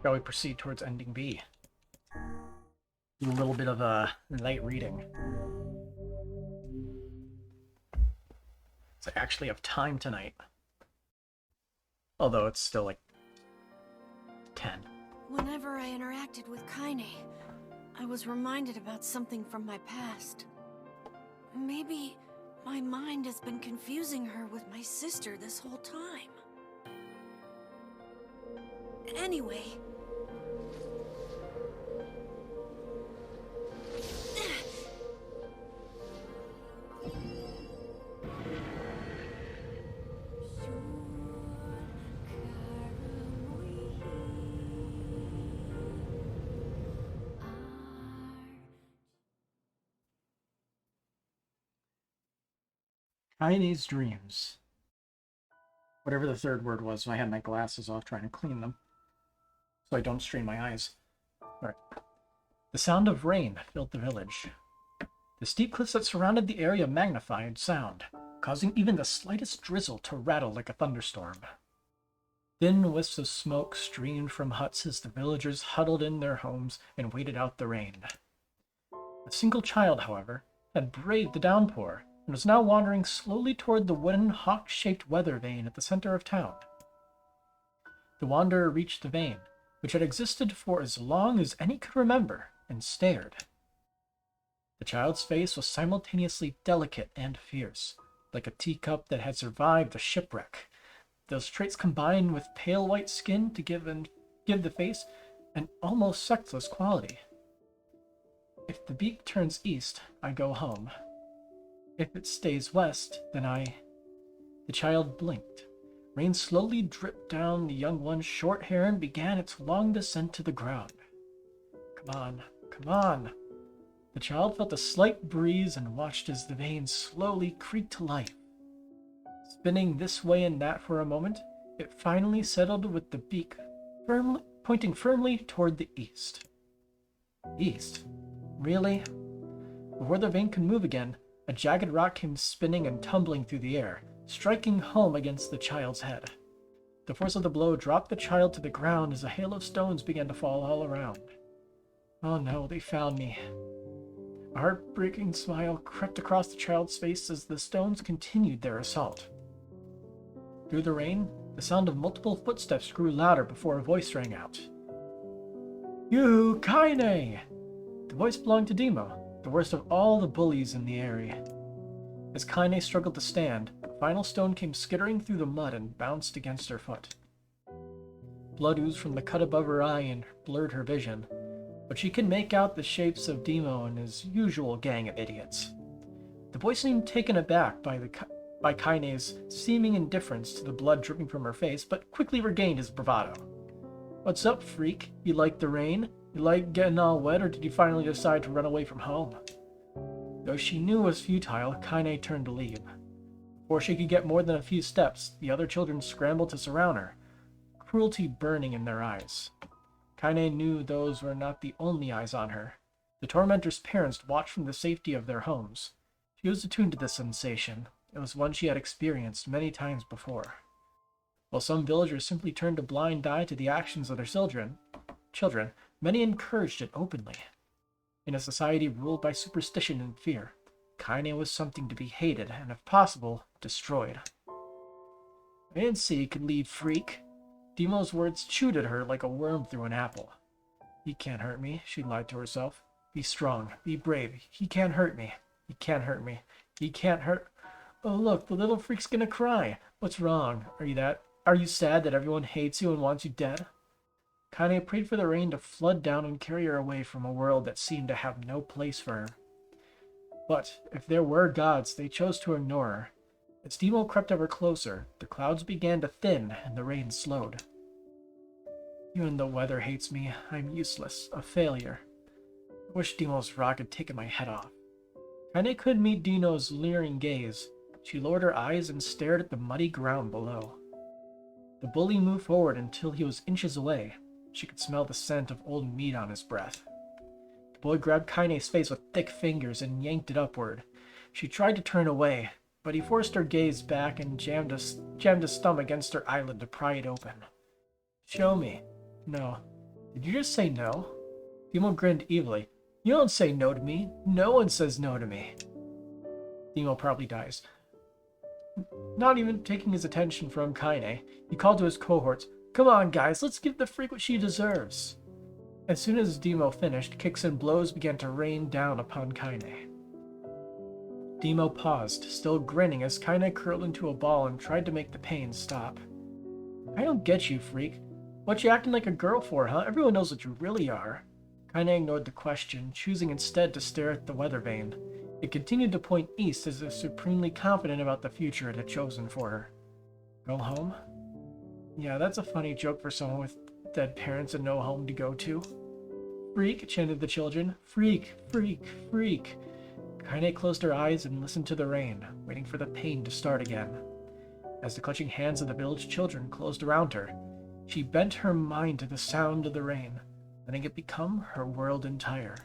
Shall we proceed towards ending B? Do a little bit of a light reading. So I actually have time tonight. Although it's still like 10. Whenever I interacted with Kainé, I was reminded about something from my past. Maybe my mind has been confusing her with my sister this whole time. Anyway... Kainé's dreams. Whatever the third word was, so I had my glasses off trying to clean them. So I don't strain my eyes. Alright. The sound of rain filled the village. The steep cliffs that surrounded the area magnified sound, causing even the slightest drizzle to rattle like a thunderstorm. Thin wisps of smoke streamed from huts as the villagers huddled in their homes and waited out the rain. A single child, however, had braved the downpour and was now wandering slowly toward the wooden hawk-shaped weather vane at the center of town. The wanderer reached the vane, which had existed for as long as any could remember, and stared. The child's face was simultaneously delicate and fierce, like a teacup that had survived a shipwreck. Those traits combined with pale white skin to give the face an almost sexless quality. If the beak turns east, I go home. If it stays west, then I... The child blinked. Rain slowly dripped down the young one's short hair and began its long descent to the ground. Come on, come on. The child felt a slight breeze and watched as the vane slowly creaked to life. Spinning this way and that for a moment, it finally settled with the beak pointing firmly toward the east. East? Really? Before the vane could move again, a jagged rock came spinning and tumbling through the air, striking home against the child's head. The force of the blow dropped the child to the ground as a hail of stones began to fall all around. Oh no, they found me. A heartbreaking smile crept across the child's face as the stones continued their assault. Through the rain, the sound of multiple footsteps grew louder before a voice rang out. You, Kainé! The voice belonged to Demo, the worst of all the bullies in the area. As Kainé struggled to stand, the final stone came skittering through the mud and bounced against her foot. Blood oozed from the cut above her eye and blurred her vision, but she could make out the shapes of Demo and his usual gang of idiots. The boy seemed taken aback by Kainé's seeming indifference to the blood dripping from her face, but quickly regained his bravado. What's up, freak? You like the rain? You like getting all wet, or did you finally decide to run away from home? Though she knew it was futile, Kainé turned to leave. Before she could get more than a few steps, the other children scrambled to surround her, cruelty burning in their eyes. Kainé knew those were not the only eyes on her. The tormentor's parents watched from the safety of their homes. She was attuned to this sensation. It was one she had experienced many times before. While some villagers simply turned a blind eye to the actions of their children, many encouraged it openly. In a society ruled by superstition and fear, Kainé was something to be hated and, if possible, destroyed. I didn't see you could leave, freak. Demo's words chewed at her like a worm through an apple. He can't hurt me, she lied to herself. Be strong, be brave. He can't hurt me. He can't hurt me. He can't hurt... Oh look, the little freak's gonna cry. What's wrong? Are you sad that everyone hates you and wants you dead? Kainé prayed for the rain to flood down and carry her away from a world that seemed to have no place for her. But if there were gods, they chose to ignore her. As Demo crept ever closer, the clouds began to thin and the rain slowed. Even though weather hates me, I'm useless, a failure. I wish Demo's rock had taken my head off. Kainé could meet Dino's leering gaze. She lowered her eyes and stared at the muddy ground below. The bully moved forward until he was inches away. She could smell the scent of old meat on his breath. The boy grabbed Kainé's face with thick fingers and yanked it upward. She tried to turn away, but he forced her gaze back and jammed his thumb against her eyelid to pry it open. Show me. No, Did you just say no? Demo grinned evilly. You don't say no to me. No one says no to me. Demo probably dies. Not even taking his attention from Kainé, he called to his cohorts, "Come on, guys, let's give the freak what she deserves." As soon as Demo finished, kicks and blows began to rain down upon Kainé. Demo paused, still grinning as Kainé curled into a ball and tried to make the pain stop. "I don't get you, freak. What you acting like a girl for, huh? Everyone knows what you really are." Kainé ignored the question, choosing instead to stare at the weather vane. It continued to point east as if supremely confident about the future it had chosen for her. Go home? Yeah, that's a funny joke for someone with dead parents and no home to go to. "Freak," chanted the children. "Freak, freak, freak." Kainé closed her eyes and listened to the rain, waiting for the pain to start again. As the clutching hands of the village children closed around her, she bent her mind to the sound of the rain, letting it become her world entire.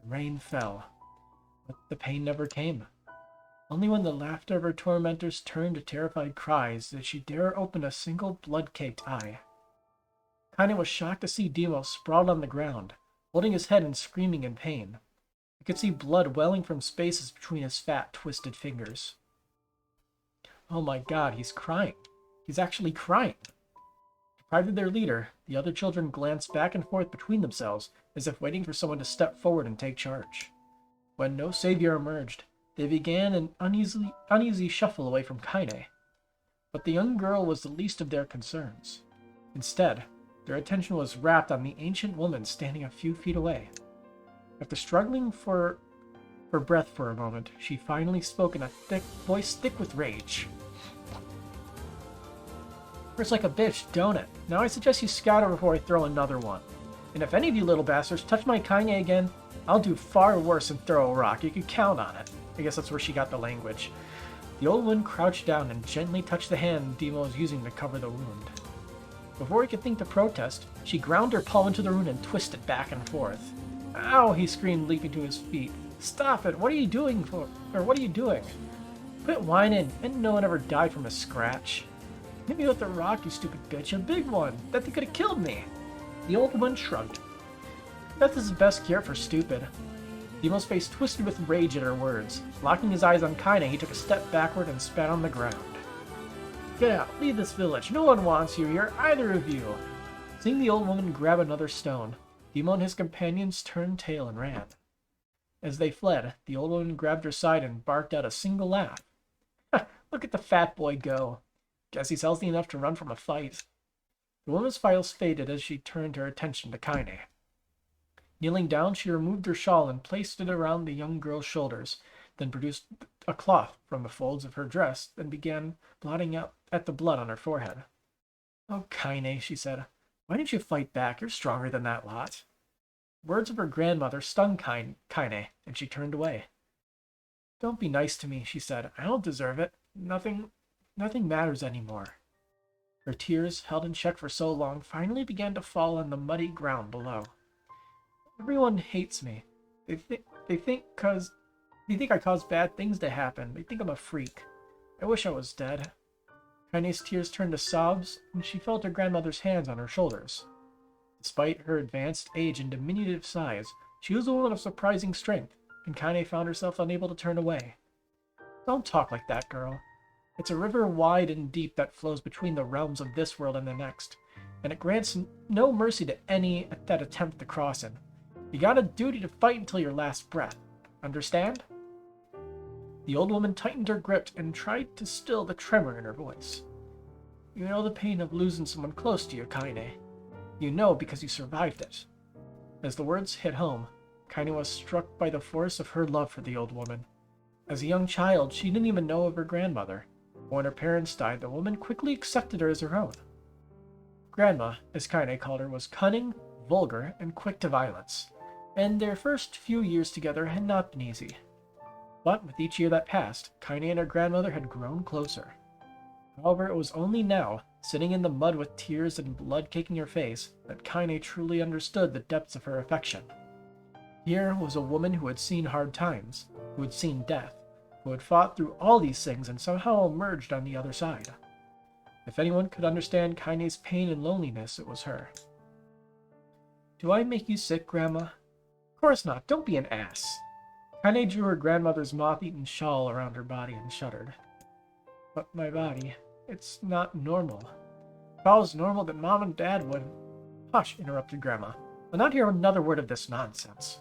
The rain fell, but the pain never came. Only when the laughter of her tormentors turned to terrified cries did she dare open a single blood-caked eye. Kainé was shocked to see Demo sprawled on the ground, holding his head and screaming in pain. He could see blood welling from spaces between his fat, twisted fingers. Oh my god, he's crying. He's actually crying. Deprived of their leader, the other children glanced back and forth between themselves, as if waiting for someone to step forward and take charge. When no savior emerged, they began an uneasy shuffle away from Kainé. But the young girl was the least of their concerns. Instead, their attention was wrapped on the ancient woman standing a few feet away. After struggling for breath for a moment, she finally spoke in a voice thick with rage. "Hurts like a bitch, don't it? Now I suggest you scatter before I throw another one. And if any of you little bastards touch my Kainé again, I'll do far worse than throw a rock. You can count on it." I guess that's where she got the language. The old woman crouched down and gently touched the hand Demo was using to cover the wound. Before he could think to protest, she ground her palm into the wound and twisted back and forth. "Ow!" he screamed, leaping to his feet. "Stop it! What are you doing what are you doing? Quit whining! And no one ever died from a scratch. Hit me with the rock, you stupid bitch, a big one! That thing could have killed me!" The old woman shrugged. "Death is the best cure for stupid." Demo's face twisted with rage at her words. Locking his eyes on Kainé, he took a step backward and spat on the ground. "Get out! Leave this village! No one wants you here, either of you!" Seeing the old woman grab another stone, Demo and his companions turned tail and ran. As they fled, the old woman grabbed her side and barked out a single laugh. "Look at the fat boy go! Guess he's healthy enough to run from a fight." The woman's files faded as she turned her attention to Kainé. Kneeling down, she removed her shawl and placed it around the young girl's shoulders, then produced a cloth from the folds of her dress and began blotting out at the blood on her forehead. "Oh, Kainé," she said, "why didn't you fight back? You're stronger than that lot." Words of her grandmother stung Kainé, and she turned away. "Don't be nice to me," she said. "I don't deserve it. Nothing matters anymore." Her tears, held in check for so long, finally began to fall on the muddy ground below. "Everyone hates me. They think I cause bad things to happen. They think I'm a freak. I wish I was dead." Kainé's tears turned to sobs, and she felt her grandmother's hands on her shoulders. Despite her advanced age and diminutive size, she was a woman of surprising strength, and Kainé found herself unable to turn away. "Don't talk like that, girl. It's a river wide and deep that flows between the realms of this world and the next, and it grants no mercy to any that attempt to cross it. You got a duty to fight until your last breath. Understand?" The old woman tightened her grip and tried to still the tremor in her voice. "You know the pain of losing someone close to you, Kainé. You know because you survived it." As the words hit home, Kainé was struck by the force of her love for the old woman. As a young child, she didn't even know of her grandmother. But when her parents died, the woman quickly accepted her as her own. Grandma, as Kainé called her, was cunning, vulgar, and quick to violence, and their first few years together had not been easy. But with each year that passed, Kainé and her grandmother had grown closer. However, it was only now, sitting in the mud with tears and blood caking her face, that Kainé truly understood the depths of her affection. Here was a woman who had seen hard times, who had seen death, who had fought through all these things and somehow emerged on the other side. If anyone could understand Kainé's pain and loneliness, it was her. Do I make you sick, Grandma? Of course not. Don't be an ass. Kainé drew her grandmother's moth-eaten shawl around her body and shuddered. But my body, it's not normal. If I was normal, then Mom and Dad would... Hush, interrupted Grandma. I'll not hear another word of this nonsense.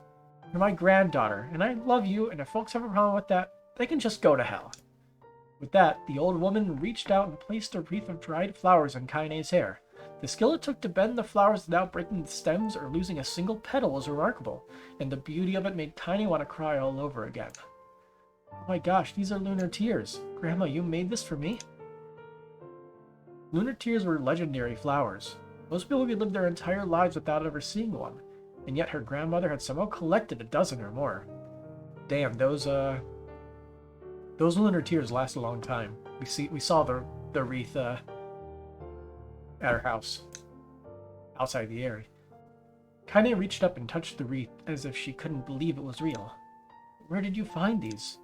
You're my granddaughter, and I love you, and if folks have a problem with that, they can just go to hell. With that, the old woman reached out and placed a wreath of dried flowers in Kainé's hair. The skill it took to bend the flowers without breaking the stems or losing a single petal was remarkable, and the beauty of it made Kainé want to cry all over again. Oh my gosh, these are lunar tears. Grandma, you made this for me? Lunar tears were legendary flowers. Most people could live their entire lives without ever seeing one, and yet her grandmother had somehow collected a dozen or more. Damn, those lunar tears last a long time. We saw the wreath at our house, outside the area. Kainé reached up and touched the wreath as if she couldn't believe it was real. Where did you find these?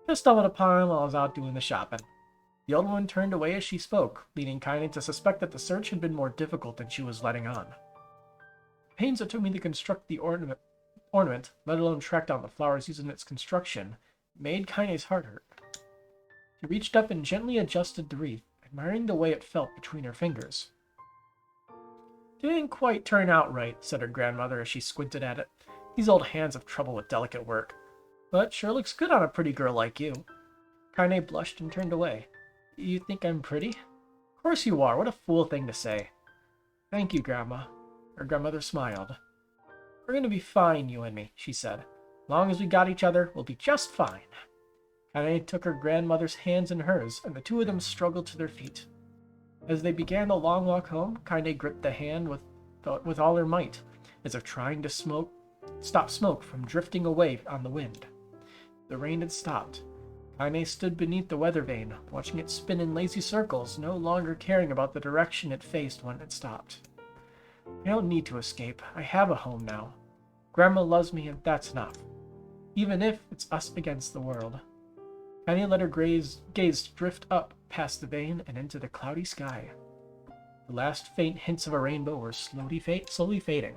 Just stumbled upon them while I was out doing the shopping. The old woman turned away as she spoke, leading Kainé to suspect that the search had been more difficult than she was letting on. The pains it took me to construct the ornament, let alone track down the flowers used in its construction, made Kainé's heart hurt. She reached up and gently adjusted the wreath, admiring the way it felt between her fingers. Didn't quite turn out right, said her grandmother as she squinted at it. These old hands have trouble with delicate work. But sure looks good on a pretty girl like you. Kainé blushed and turned away. You think I'm pretty? Of course you are. What a fool thing to say. Thank you, Grandma. Her grandmother smiled. We're going to be fine, you and me, she said. As long as we got each other, we'll be just fine. Kainé took her grandmother's hands in hers, and the two of them struggled to their feet. As they began the long walk home, Kainé gripped the hand with all her might, as if trying to stop smoke from drifting away on the wind. The rain had stopped. Kainé stood beneath the weather vane, watching it spin in lazy circles, no longer caring about the direction it faced when it stopped. I don't need to escape. I have a home now. Grandma loves me, and that's enough. Even if it's us against the world. Kainé let her gaze drift up past the vane and into the cloudy sky. The last faint hints of a rainbow were slowly fading.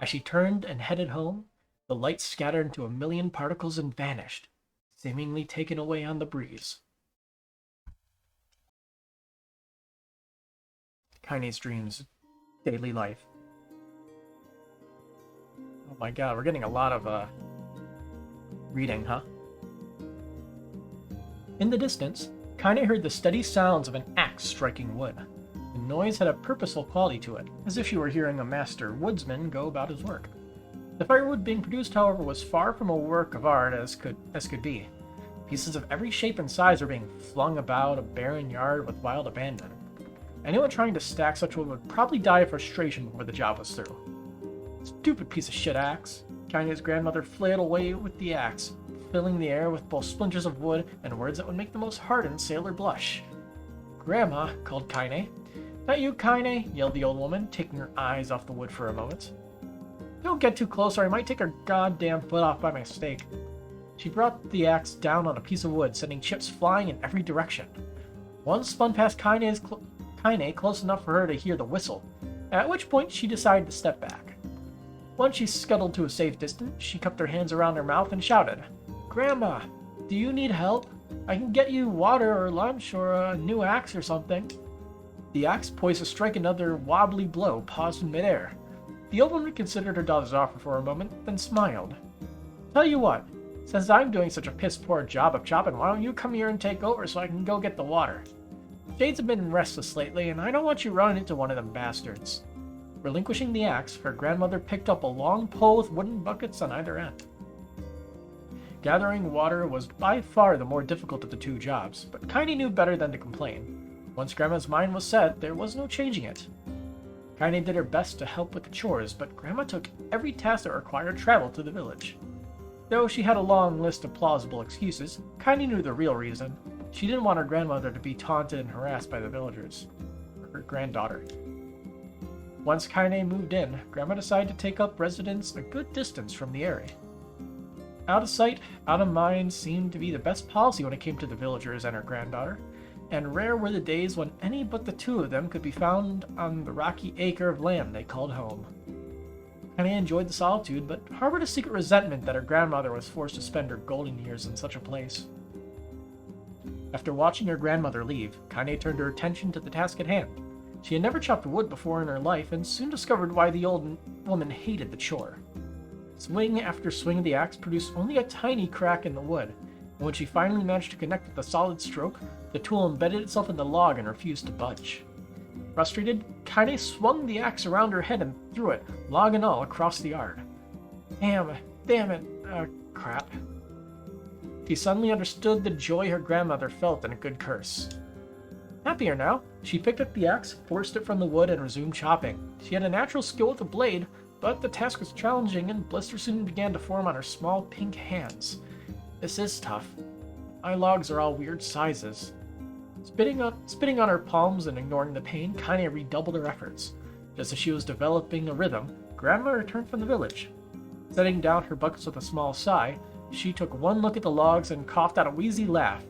As she turned and headed home, the light scattered into a million particles and vanished, seemingly taken away on the breeze. Kainé's dreams, daily life. Oh my god, we're getting a lot of reading, huh? In the distance, Kainé heard the steady sounds of an axe striking wood. The noise had a purposeful quality to it, as if she were hearing a master woodsman go about his work. The firewood being produced, however, was far from a work of art as could be. Pieces of every shape and size were being flung about a barren yard with wild abandon. Anyone trying to stack such wood would probably die of frustration before the job was through. Stupid piece of shit axe. Kainé's grandmother flailed away with the axe, filling the air with both splinters of wood and words that would make the most hardened sailor blush. Grandma, called Kainé. That you, Kainé? Yelled the old woman, taking her eyes off the wood for a moment. Don't get too close or I might take her goddamn foot off by mistake. She brought the axe down on a piece of wood, sending chips flying in every direction. One spun past Kainé close enough for her to hear the whistle, at which point she decided to step back. Once she scuttled to a safe distance, she cupped her hands around her mouth and shouted, Grandma, do you need help? I can get you water or lunch or a new axe or something. The axe, poised to strike another wobbly blow, paused in midair. The old woman considered her daughter's offer for a moment, then smiled. Tell you what, since I'm doing such a piss-poor job of chopping, why don't you come here and take over so I can go get the water? Jades have been restless lately, and I don't want you running into one of them bastards. Relinquishing the axe, her grandmother picked up a long pole with wooden buckets on either end. Gathering water was by far the more difficult of the two jobs, but Kainé knew better than to complain. Once Grandma's mind was set, there was no changing it. Kainé did her best to help with the chores, but Grandma took every task that required travel to the village. Though she had a long list of plausible excuses, Kainé knew the real reason. She didn't want her grandmother to be taunted and harassed by the villagers. Her granddaughter. Once Kainé moved in, Grandma decided to take up residence a good distance from the area. Out of sight, out of mind seemed to be the best policy when it came to the villagers and her granddaughter, and rare were the days when any but the two of them could be found on the rocky acre of land they called home. Kainé enjoyed the solitude, but harbored a secret resentment that her grandmother was forced to spend her golden years in such a place. After watching her grandmother leave, Kainé turned her attention to the task at hand. She had never chopped wood before in her life, and soon discovered why the old woman hated the chore. Swing after swing of the axe produced only a tiny crack in the wood, and when she finally managed to connect with a solid stroke, the tool embedded itself in the log and refused to budge. Frustrated, Kainé swung the axe around her head and threw it, log and all, across the yard. Damn it, crap. She suddenly understood the joy her grandmother felt in a good curse. Happier now, she picked up the axe, forced it from the wood, and resumed chopping. She had a natural skill with the blade, but the task was challenging, and blisters soon began to form on her small pink hands. This is tough. My logs are all weird sizes. Spitting on her palms and ignoring the pain, Kainé redoubled her efforts. Just as she was developing a rhythm, Grandma returned from the village. Setting down her buckets with a small sigh, she took one look at the logs and coughed out a wheezy laugh.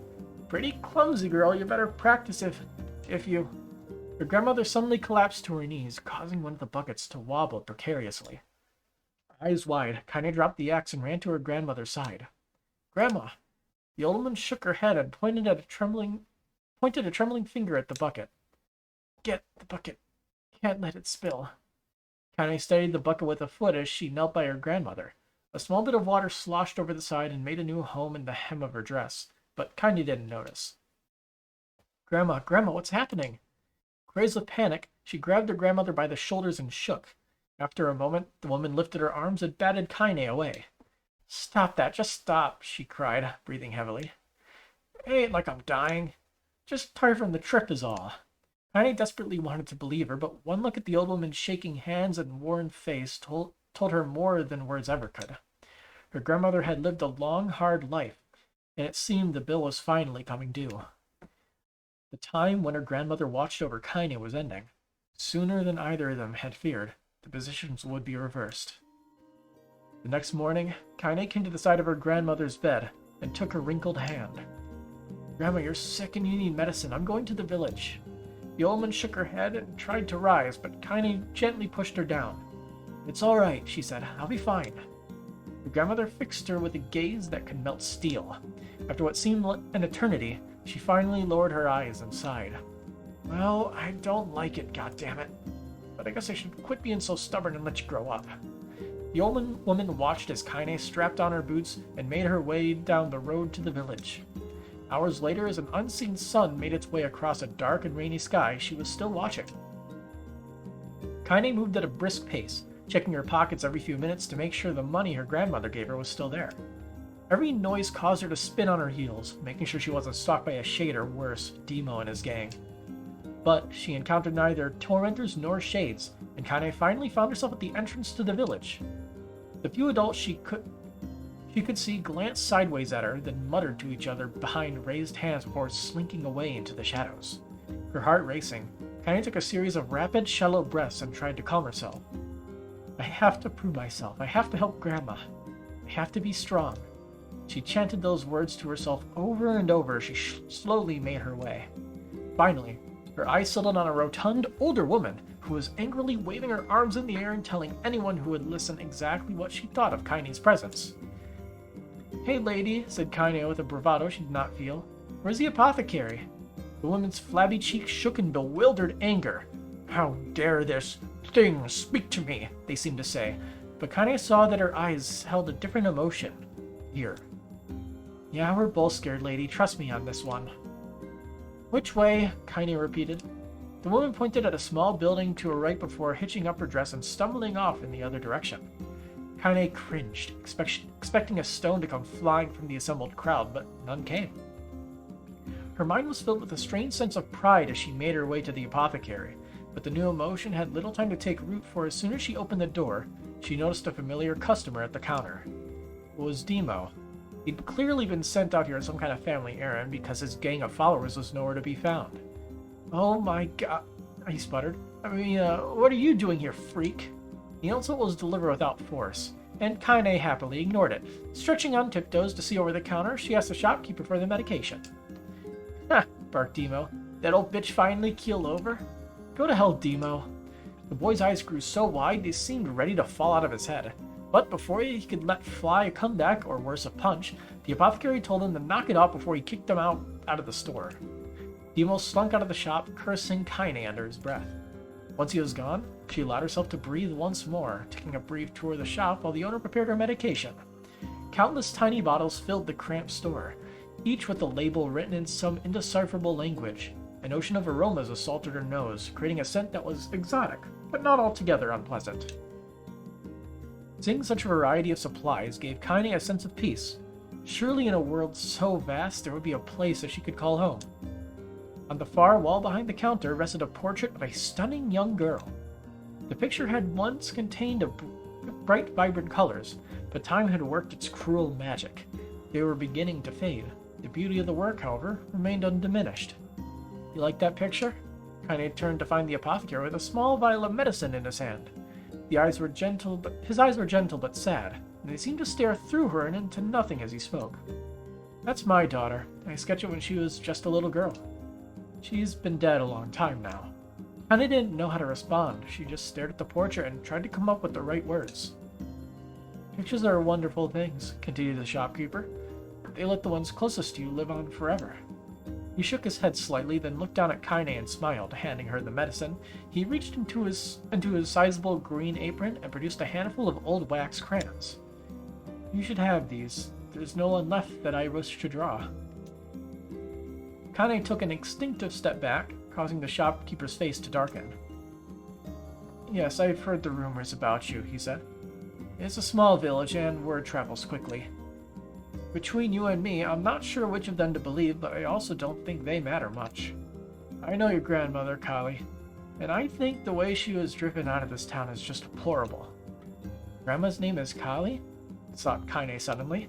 Pretty clumsy, girl. You better practice if you... Her grandmother suddenly collapsed to her knees, causing one of the buckets to wobble precariously. Eyes wide, Kainé dropped the axe and ran to her grandmother's side. Grandma! The old woman shook her head and pointed a trembling finger at the bucket. Get the bucket. Can't let it spill. Kainé steadied the bucket with a foot as she knelt by her grandmother. A small bit of water sloshed over the side and made a new home in the hem of her dress, but Kainé didn't notice. Grandma, what's happening? Crazed with panic, she grabbed her grandmother by the shoulders and shook. After a moment, the woman lifted her arms and batted Kainé away. Stop that, just stop, she cried, breathing heavily. It ain't like I'm dying. Just tired from the trip is all. Kainé desperately wanted to believe her, but one look at the old woman's shaking hands and worn face told her more than words ever could. Her grandmother had lived a long, hard life, and it seemed the bill was finally coming due. The time when her grandmother watched over Kainé was ending. Sooner than either of them had feared, the positions would be reversed. The next morning, Kainé came to the side of her grandmother's bed and took her wrinkled hand. Grandma, you're sick and you need medicine. I'm going to the village. The old woman shook her head and tried to rise, but Kainé gently pushed her down. It's all right, she said. I'll be fine. Her grandmother fixed her with a gaze that could melt steel. After what seemed an eternity, she finally lowered her eyes and sighed. Well, I don't like it, goddammit. But I guess I should quit being so stubborn and let you grow up. The old woman watched as Kainé strapped on her boots and made her way down the road to the village. Hours later, as an unseen sun made its way across a dark and rainy sky, she was still watching. Kainé moved at a brisk pace, checking her pockets every few minutes to make sure the money her grandmother gave her was still there. Every noise caused her to spin on her heels, making sure she wasn't stalked by a shade or worse, Demo and his gang. But she encountered neither tormentors nor shades, and Kainé finally found herself at the entrance to the village. The few adults she could see glanced sideways at her, then muttered to each other behind raised hands before slinking away into the shadows. Her heart racing, Kainé took a series of rapid, shallow breaths and tried to calm herself. I have to prove myself. I have to help Grandma. I have to be strong. She chanted those words to herself over and over as she slowly made her way. Finally, her eyes settled on a rotund, older woman who was angrily waving her arms in the air and telling anyone who would listen exactly what she thought of Kainé's presence. Hey lady, said Kainé with a bravado she did not feel. Where's the apothecary? The woman's flabby cheeks shook in bewildered anger. How dare this thing speak to me, they seemed to say, but Kainé saw that her eyes held a different emotion. Fear. Yeah, we're both scared, lady. Trust me on this one. Which way? Kainé repeated. The woman pointed at a small building to her right before hitching up her dress and stumbling off in the other direction. Kainé cringed, expecting a stone to come flying from the assembled crowd, but none came. Her mind was filled with a strange sense of pride as she made her way to the apothecary, but the new emotion had little time to take root, for as soon as she opened the door, she noticed a familiar customer at the counter. It was Demo. He'd clearly been sent out here on some kind of family errand because his gang of followers was nowhere to be found. Oh my god, he sputtered. What are you doing here, freak? The insult was delivered without force, and Kainé happily ignored it. Stretching on tiptoes to see over the counter, she asked the shopkeeper for the medication. Ha, barked Demo. That old bitch finally keeled over? Go to hell, Demo. The boy's eyes grew so wide they seemed ready to fall out of his head. But before he could let fly a comeback, or worse, a punch, the apothecary told him to knock it off before he kicked him out of the store. He almost slunk out of the shop, cursing Kainé under his breath. Once he was gone, she allowed herself to breathe once more, taking a brief tour of the shop while the owner prepared her medication. Countless tiny bottles filled the cramped store, each with a label written in some indecipherable language. An ocean of aromas assaulted her nose, creating a scent that was exotic, but not altogether unpleasant. Seeing such a variety of supplies gave Kainé a sense of peace. Surely in a world so vast there would be a place that she could call home. On the far wall behind the counter rested a portrait of a stunning young girl. The picture had once contained bright, vibrant colors, but time had worked its cruel magic. They were beginning to fade. The beauty of the work, however, remained undiminished. You like that picture? Kainé turned to find the apothecary with a small vial of medicine in his hand. His eyes were gentle but sad, and they seemed to stare through her and into nothing as he spoke. That's my daughter. I sketched it when she was just a little girl. She's been dead a long time now. Kainé didn't know how to respond. She just stared at the portrait and tried to come up with the right words. Pictures are wonderful things, continued the shopkeeper. They let the ones closest to you live on forever. He shook his head slightly, then looked down at Kainé and smiled, handing her the medicine. He reached into his sizable green apron and produced a handful of old wax crayons. You should have these. There's no one left that I wish to draw. Kainé took an instinctive step back, causing the shopkeeper's face to darken. Yes, I've heard the rumors about you, he said. It's a small village, and word travels quickly. Between you and me, I'm not sure which of them to believe, but I also don't think they matter much. I know your grandmother, Kali, and I think the way she was driven out of this town is just deplorable. Grandma's name is Kali? Thought Kainé suddenly.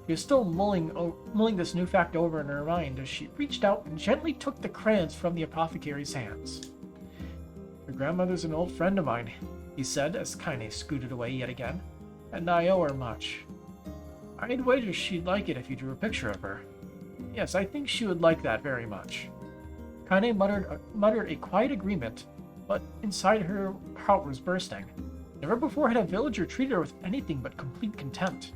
She was still mulling this new fact over in her mind as she reached out and gently took the crayons from the apothecary's hands. Your grandmother's an old friend of mine, he said as Kainé scooted away yet again, and I owe her much. I'd wager she'd like it if you drew a picture of her. Yes, I think she would like that very much. Kainé muttered a quiet agreement, but inside her heart was bursting. Never before had a villager treated her with anything but complete contempt.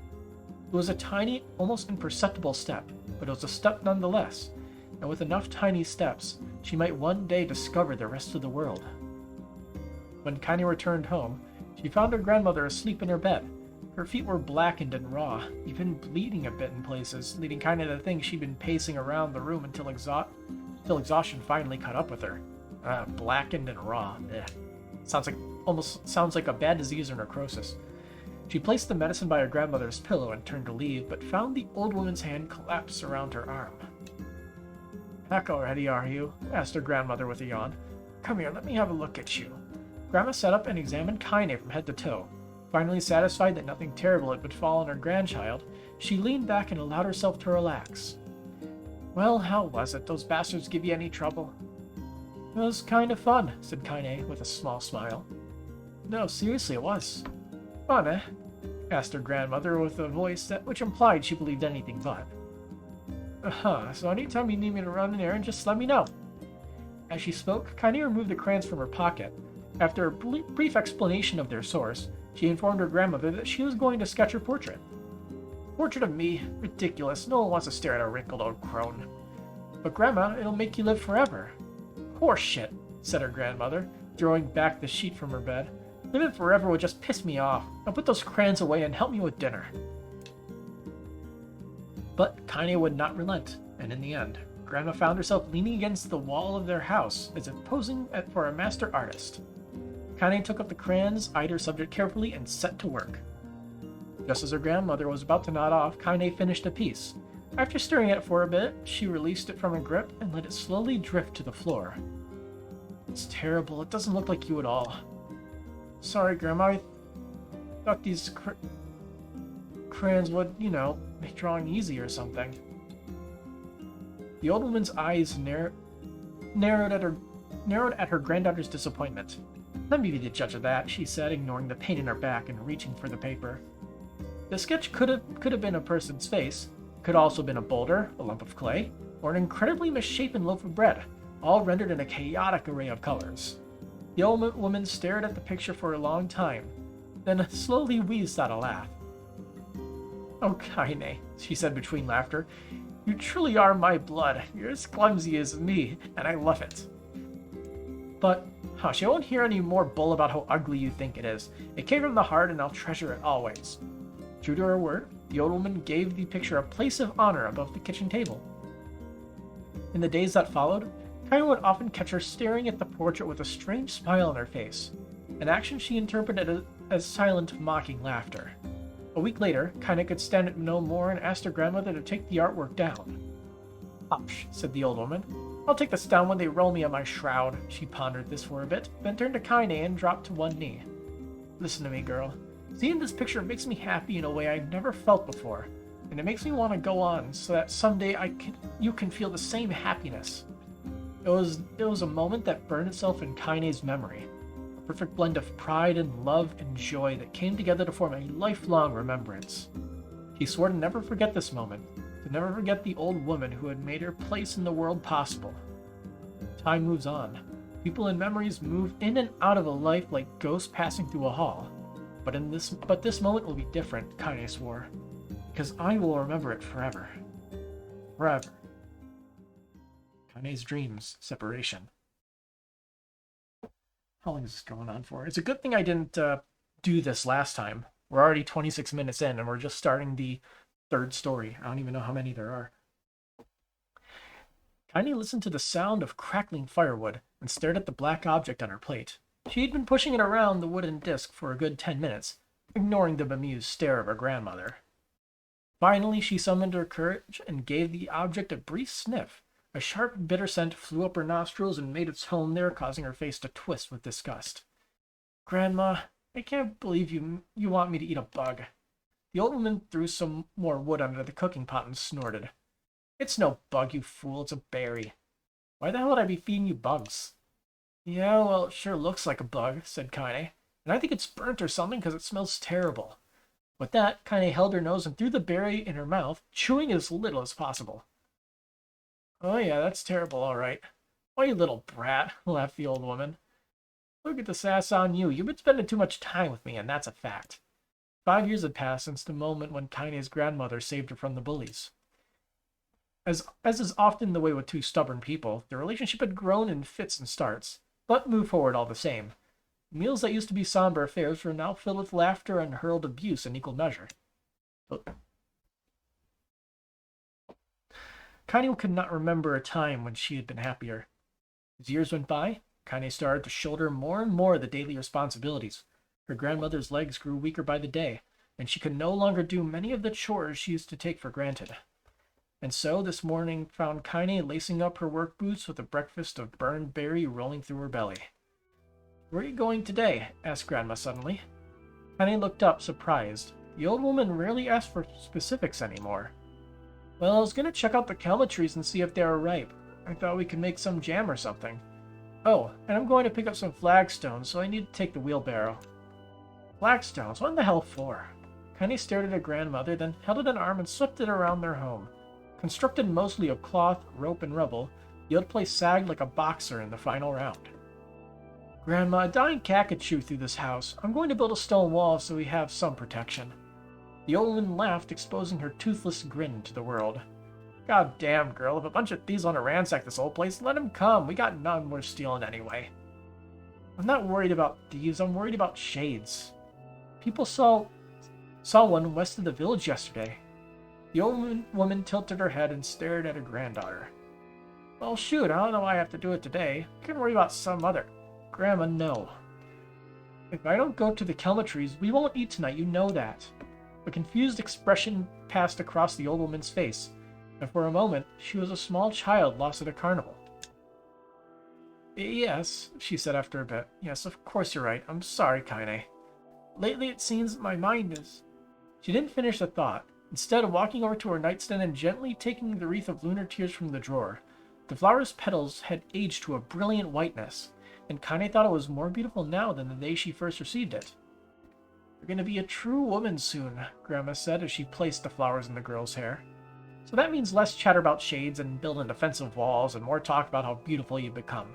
It was a tiny, almost imperceptible step, but it was a step nonetheless, and with enough tiny steps, she might one day discover the rest of the world. When Kainé returned home, she found her grandmother asleep in her bed. Her feet were blackened and raw, even bleeding a bit in places, leading Kainé to think she'd been pacing around the room until exhaustion finally caught up with her. Blackened and raw. Almost sounds like a bad disease or necrosis. She placed the medicine by her grandmother's pillow and turned to leave, but found the old woman's hand collapse around her arm. Back already, are you? Asked her grandmother with a yawn. Come here, let me have a look at you. Grandma sat up and examined Kainé from head to toe. Finally satisfied that nothing terrible had befallen her grandchild, she leaned back and allowed herself to relax. Well, how was it? Those bastards give you any trouble? It was kind of fun, said Kainé with a small smile. No, seriously, it was. Fun, eh? Asked her grandmother with a voice which implied she believed anything but. So anytime you need me to run an errand, just let me know. As she spoke, Kainé removed the crayons from her pocket. After a brief explanation of their source, she informed her grandmother that she was going to sketch her portrait. Portrait of me? Ridiculous. No one wants to stare at a wrinkled old crone. But Grandma, it'll make you live forever. Horse shit, said her grandmother, throwing back the sheet from her bed. Living forever would just piss me off. Now put those crayons away and help me with dinner. But Kainé would not relent, and in the end, Grandma found herself leaning against the wall of their house as if posing for a master artist. Kainé took up the crayons, eyed her subject carefully, and set to work. Just as her grandmother was about to nod off, Kainé finished a piece. After staring at it for a bit, she released it from her grip and let it slowly drift to the floor. It's terrible. It doesn't look like you at all. Sorry, Grandma. I thought these crayons would, make drawing easy or something. The old woman's eyes narrowed at her granddaughter's disappointment. Let me be the judge of that, she said, ignoring the pain in her back and reaching for the paper. The sketch could have been a person's face, could also have been a boulder, a lump of clay, or an incredibly misshapen loaf of bread, all rendered in a chaotic array of colors. The old woman stared at the picture for a long time, then slowly wheezed out a laugh. "Oh, Kainé," she said between laughter, "you truly are my blood. You're as clumsy as me, and I love it." But, hush, I won't hear any more bull about how ugly you think it is. It came from the heart, and I'll treasure it always. True to her word, the old woman gave the picture a place of honor above the kitchen table. In the days that followed, Kainé would often catch her staring at the portrait with a strange smile on her face, an action she interpreted as silent, mocking laughter. A week later, Kainé could stand it no more and asked her grandmother to take the artwork down. "Hush," said the old woman. "I'll take this down when they roll me on my shroud." She pondered this for a bit, then turned to Kainé and dropped to one knee. "Listen to me, girl. Seeing this picture makes me happy in a way I've never felt before, and it makes me want to go on so that someday you can feel the same happiness." It was a moment that burned itself in Kainé's memory, a perfect blend of pride and love and joy that came together to form a lifelong remembrance. She swore to never forget this moment, to never forget the old woman who had made her place in the world possible. Time moves on. People and memories move in and out of a life like ghosts passing through a hall. But this moment will be different, Kainé swore, because I will remember it forever. Forever. Kainé's dreams, separation. How long is this going on for? It's a good thing I didn't do this last time. We're already 26 minutes in, and we're just starting the third story. I don't even know how many there are. Kainé listened to the sound of crackling firewood and stared at the black object on her plate. She had been pushing it around the wooden disc for a good 10 minutes, ignoring the bemused stare of her grandmother. Finally, she summoned her courage and gave the object a brief sniff. A sharp, bitter scent flew up her nostrils and made its home there, causing her face to twist with disgust. "Grandma, I can't believe you want me to eat a bug." The old woman threw some more wood under the cooking pot and snorted. "It's no bug, you fool. It's a berry." "Why the hell would I be feeding you bugs?" "Yeah, well, it sure looks like a bug," said Kainé. "And I think it's burnt or something because it smells terrible." With that, Kainé held her nose and threw the berry in her mouth, chewing as little as possible. "Oh yeah, that's terrible, all right." "Why, you little brat," laughed the old woman. "Look at the sass on you. You've been spending too much time with me, and that's a fact." 5 years had passed since the moment when Kainé's grandmother saved her from the bullies. As is often the way with two stubborn people, their relationship had grown in fits and starts, but moved forward all the same. Meals that used to be somber affairs were now filled with laughter and hurled abuse in equal measure. Kainé could not remember a time when she had been happier. As years went by, Kainé started to shoulder more and more of the daily responsibilities. Her grandmother's legs grew weaker by the day, and she could no longer do many of the chores she used to take for granted. And so this morning found Kainé lacing up her work boots with a breakfast of burned berry rolling through her belly. "Where are you going today?" asked Grandma suddenly. Kainé looked up, surprised. The old woman rarely asked for specifics anymore. "Well, I was going to check out the kelma trees and see if they are ripe. I thought we could make some jam or something. Oh, and I'm going to pick up some flagstones, so I need to take the wheelbarrow." "Flagstones? What in the hell for?" Kainé stared at her grandmother, then held out an arm and swept it around their home. Constructed mostly of cloth, rope, and rubble, the old place sagged like a boxer in the final round. "Grandma, a dying cat could chew through this house. I'm going to build a stone wall so we have some protection." The old woman laughed, exposing her toothless grin to the world. "God damn, girl, if a bunch of thieves want to ransack this old place, let them come. We got none worth stealing anyway." "I'm not worried about thieves, I'm worried about shades. People saw one west of the village yesterday." The old woman tilted her head and stared at her granddaughter. "Well, shoot, I don't know why I have to do it today. I can worry about some other." "Grandma, no. If I don't go to the kelma trees, we won't eat tonight, you know that." A confused expression passed across the old woman's face, and for a moment she was a small child lost at a carnival. "Yes," she said after a bit. "Yes, of course you're right. I'm sorry, Kainé. Lately it seems my mind is..." She didn't finish the thought, instead of walking over to her nightstand and gently taking the wreath of lunar tears from the drawer. The flower's petals had aged to a brilliant whiteness, and Kainé thought it was more beautiful now than the day she first received it. "You're going to be a true woman soon," Grandma said as she placed the flowers in the girl's hair. "So that means less chatter about shades and building defensive walls and more talk about how beautiful you've become."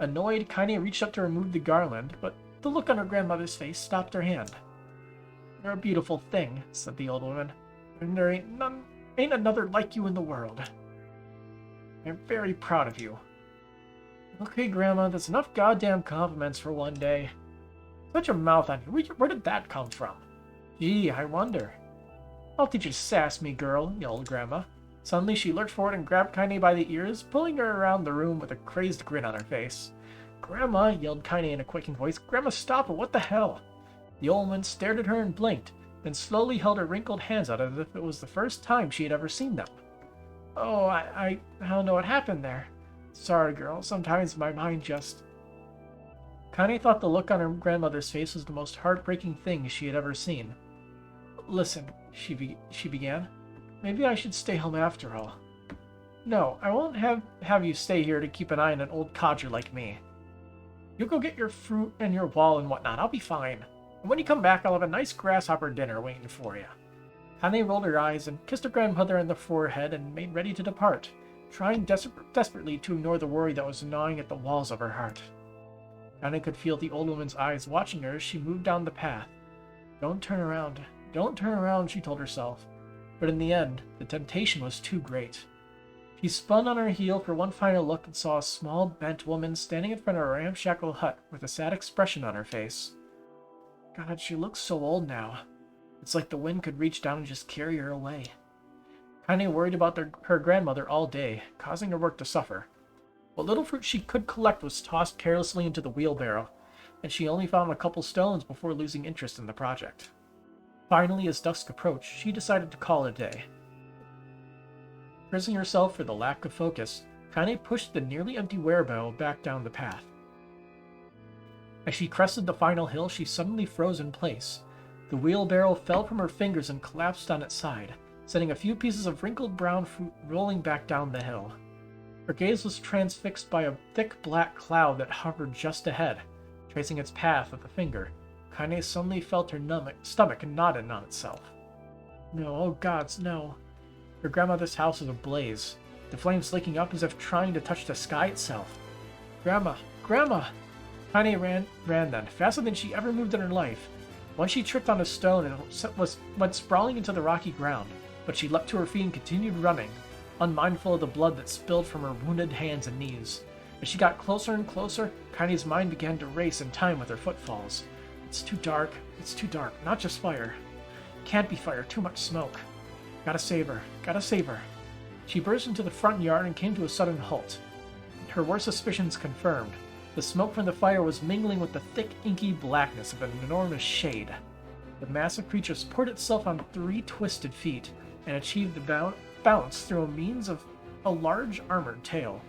Annoyed, Kainé reached up to remove the garland, but the look on her grandmother's face stopped her hand. "You're a beautiful thing," said the old woman, "and there ain't another like you in the world. I'm very proud of you." "Okay, Grandma, that's enough goddamn compliments for one day. Such a mouth on you. Where did that come from? Gee, I wonder." "I'll teach you to sass me, girl," yelled Grandma. Suddenly, she lurched forward and grabbed Kainé by the ears, pulling her around the room with a crazed grin on her face. "Grandma," yelled Kainé in a quaking voice. "Grandma, stop it! What the hell?" The old woman stared at her and blinked, then slowly held her wrinkled hands out as if it was the first time she had ever seen them. "Oh, I don't know what happened there. Sorry, girl. Sometimes my mind just..." Kainé thought the look on her grandmother's face was the most heartbreaking thing she had ever seen. "Listen," she began. "Maybe I should stay home after all." "No, I won't have you stay here to keep an eye on an old codger like me. You go get your fruit and your wall and whatnot. I'll be fine. And when you come back, I'll have a nice grasshopper dinner waiting for you." Kainé rolled her eyes and kissed her grandmother on the forehead and made ready to depart, trying desperately to ignore the worry that was gnawing at the walls of her heart. Kainé could feel the old woman's eyes watching her as she moved down the path. Don't turn around, she told herself. But in the end, the temptation was too great. She spun on her heel for one final look and saw a small, bent woman standing in front of a ramshackle hut with a sad expression on her face. God, she looks so old now. It's like the wind could reach down and just carry her away. Kainé worried about her grandmother all day, causing her work to suffer. What little fruit she could collect was tossed carelessly into the wheelbarrow, and she only found a couple stones before losing interest in the project. Finally, as dusk approached, she decided to call it a day. Cursing herself for the lack of focus, Kainé pushed the nearly empty wheelbarrow back down the path. As she crested the final hill, she suddenly froze in place. The wheelbarrow fell from her fingers and collapsed on its side, sending a few pieces of wrinkled brown fruit rolling back down the hill. Her gaze was transfixed by a thick black cloud that hovered just ahead, tracing its path with a finger. Kainé suddenly felt her stomach knotted on itself. No, oh gods, no. Her grandmother's house was ablaze, the flames licking up as if trying to touch the sky itself. Grandma! Grandma! Kainé ran then, faster than she ever moved in her life. Once she tripped on a stone and went sprawling into the rocky ground, but she leapt to her feet and continued running, unmindful of the blood that spilled from her wounded hands and knees. As she got closer and closer, Kainé's mind began to race in time with her footfalls. It's too dark, not just fire. Can't be fire, too much smoke. Gotta save her. She burst into the front yard and came to a sudden halt. Her worst suspicions confirmed. The smoke from the fire was mingling with the thick, inky blackness of an enormous shade. The massive creature supported itself on 3 twisted feet and achieved the bounce through a means of a large armored tail.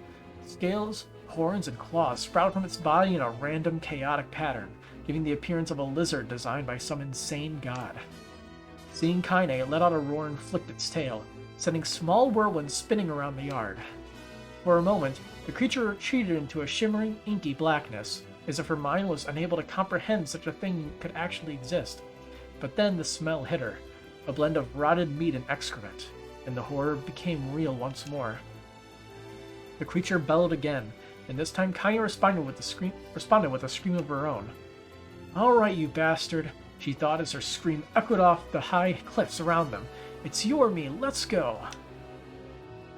Scales, horns, and claws sprouted from its body in a random, chaotic pattern, giving the appearance of a lizard designed by some insane god. Seeing Kainé, it let out a roar and flicked its tail, sending small whirlwinds spinning around the yard. For a moment, the creature retreated into a shimmering, inky blackness, as if her mind was unable to comprehend such a thing could actually exist. But then the smell hit her, a blend of rotted meat and excrement, and the horror became real once more. The creature bellowed again, and this time Kainé responded with a scream of her own. "All right, you bastard," she thought as her scream echoed off the high cliffs around them. "It's you or me, let's go."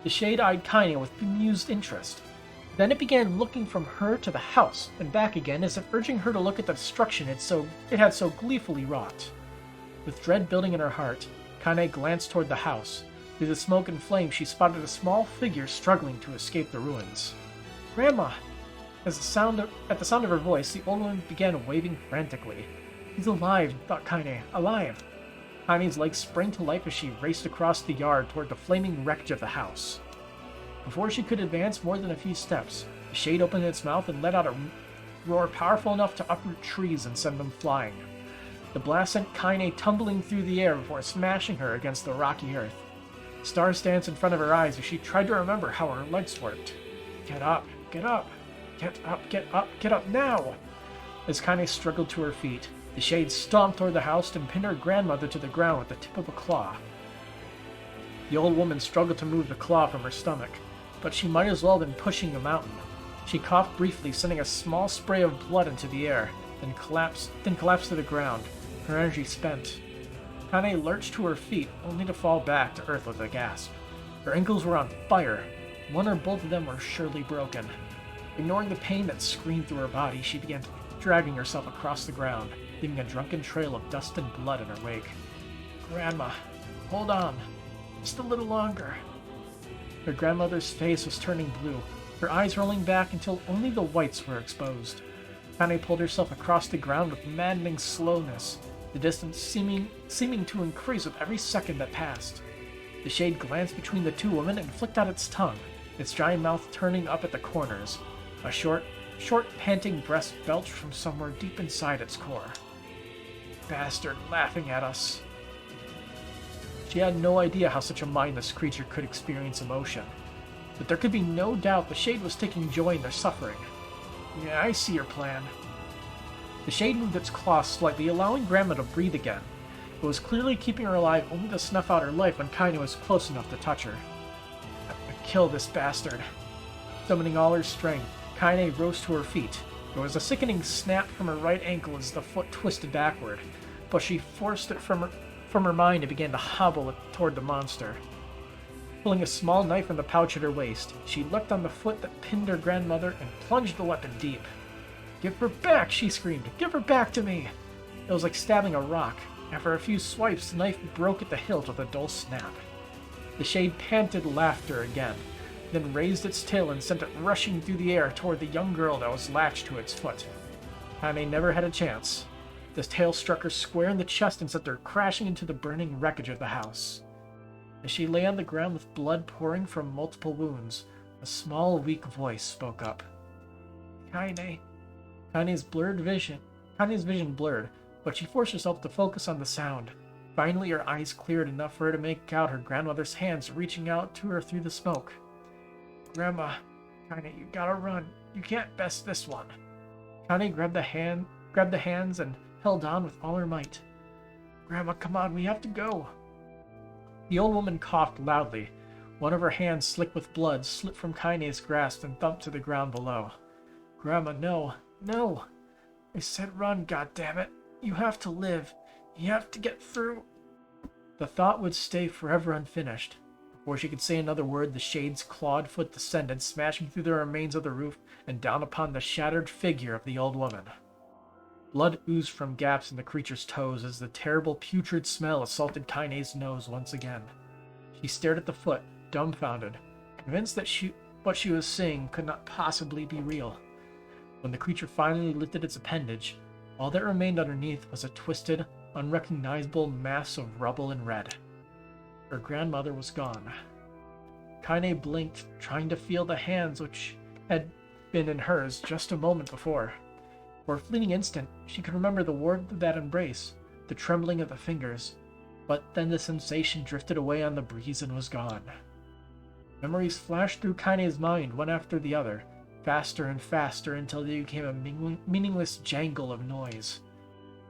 The shade eyed Kainé with bemused interest. Then it began looking from her to the house and back again, as if urging her to look at the destruction it had so gleefully wrought. With dread building in her heart, Kainé glanced toward the house. Through the smoke and flame, she spotted a small figure struggling to escape the ruins. "Grandma!" At the sound of her voice, the old woman began waving frantically. "He's alive," thought Kainé. "Alive!" Kainé's legs sprang to life as she raced across the yard toward the flaming wreckage of the house. Before she could advance more than a few steps, the shade opened its mouth and let out a roar powerful enough to uproot trees and send them flying. The blast sent Kainé tumbling through the air before smashing her against the rocky earth. Stars danced in front of her eyes as she tried to remember how her legs worked. Get up, get up, get up, get up, get up now! As Kainé struggled to her feet, the shade stomped toward the house and pinned her grandmother to the ground with the tip of a claw. The old woman struggled to move the claw from her stomach, but she might as well have been pushing a mountain. She coughed briefly, sending a small spray of blood into the air, then collapsed to the ground, her energy spent. Kainé lurched to her feet, only to fall back to earth with a gasp. Her ankles were on fire. One or both of them were surely broken. Ignoring the pain that screamed through her body, she began dragging herself across the ground, leaving a drunken trail of dust and blood in her wake. "Grandma, hold on. Just a little longer." Her grandmother's face was turning blue, her eyes rolling back until only the whites were exposed. Kainé pulled herself across the ground with maddening slowness, the distance seeming to increase with every second that passed. The shade glanced between the two women and flicked out its tongue, its giant mouth turning up at the corners. A short, panting breath belched from somewhere deep inside its core. "Bastard, laughing at us." She had no idea how such a mindless creature could experience emotion, but there could be no doubt the Shade was taking joy in their suffering. "Yeah, I see your plan." The Shade moved its claws slightly, allowing Grandma to breathe again. It was clearly keeping her alive only to snuff out her life when Kainé was close enough to touch her. "Kill this bastard." Summoning all her strength, Kainé rose to her feet. There was a sickening snap from her right ankle as the foot twisted backward, but she forced it from her mind and began to hobble it toward the monster. Pulling a small knife from the pouch at her waist, she leapt on the foot that pinned her grandmother and plunged the weapon deep. "Give her back!" she screamed. "Give her back to me!" It was like stabbing a rock. After a few swipes, the knife broke at the hilt with a dull snap. The Shade panted laughter again, then raised its tail and sent it rushing through the air toward the young girl that was latched to its foot. Kainé never had a chance. The tail struck her square in the chest and sent her crashing into the burning wreckage of the house. As she lay on the ground with blood pouring from multiple wounds, a small, weak voice spoke up. "Kainé." Kainé's vision blurred, but she forced herself to focus on the sound. Finally, her eyes cleared enough for her to make out her grandmother's hands reaching out to her through the smoke. "Grandma, Kainé, you gotta run. You can't best this one." Kainé grabbed the hands and held on with all her might. "Grandma, come on, we have to go." The old woman coughed loudly. One of her hands, slick with blood, slipped from Kainé's grasp and thumped to the ground below. "Grandma, no, no. I said run, goddammit. You have to live. You have to get through." The thought would stay forever unfinished. Before she could say another word, the Shade's clawed foot descended, smashing through the remains of the roof and down upon the shattered figure of the old woman. Blood oozed from gaps in the creature's toes as the terrible putrid smell assaulted Kainé's nose once again. She stared at the foot, dumbfounded, convinced that what she was seeing could not possibly be real. When the creature finally lifted its appendage, all that remained underneath was a twisted, unrecognizable mass of rubble and red. Her grandmother was gone. Kainé blinked, trying to feel the hands which had been in hers just a moment before. For a fleeting instant, she could remember the warmth of that embrace, the trembling of the fingers, but then the sensation drifted away on the breeze and was gone. Memories flashed through Kainé's mind one after the other, faster and faster until they became a meaningless jangle of noise.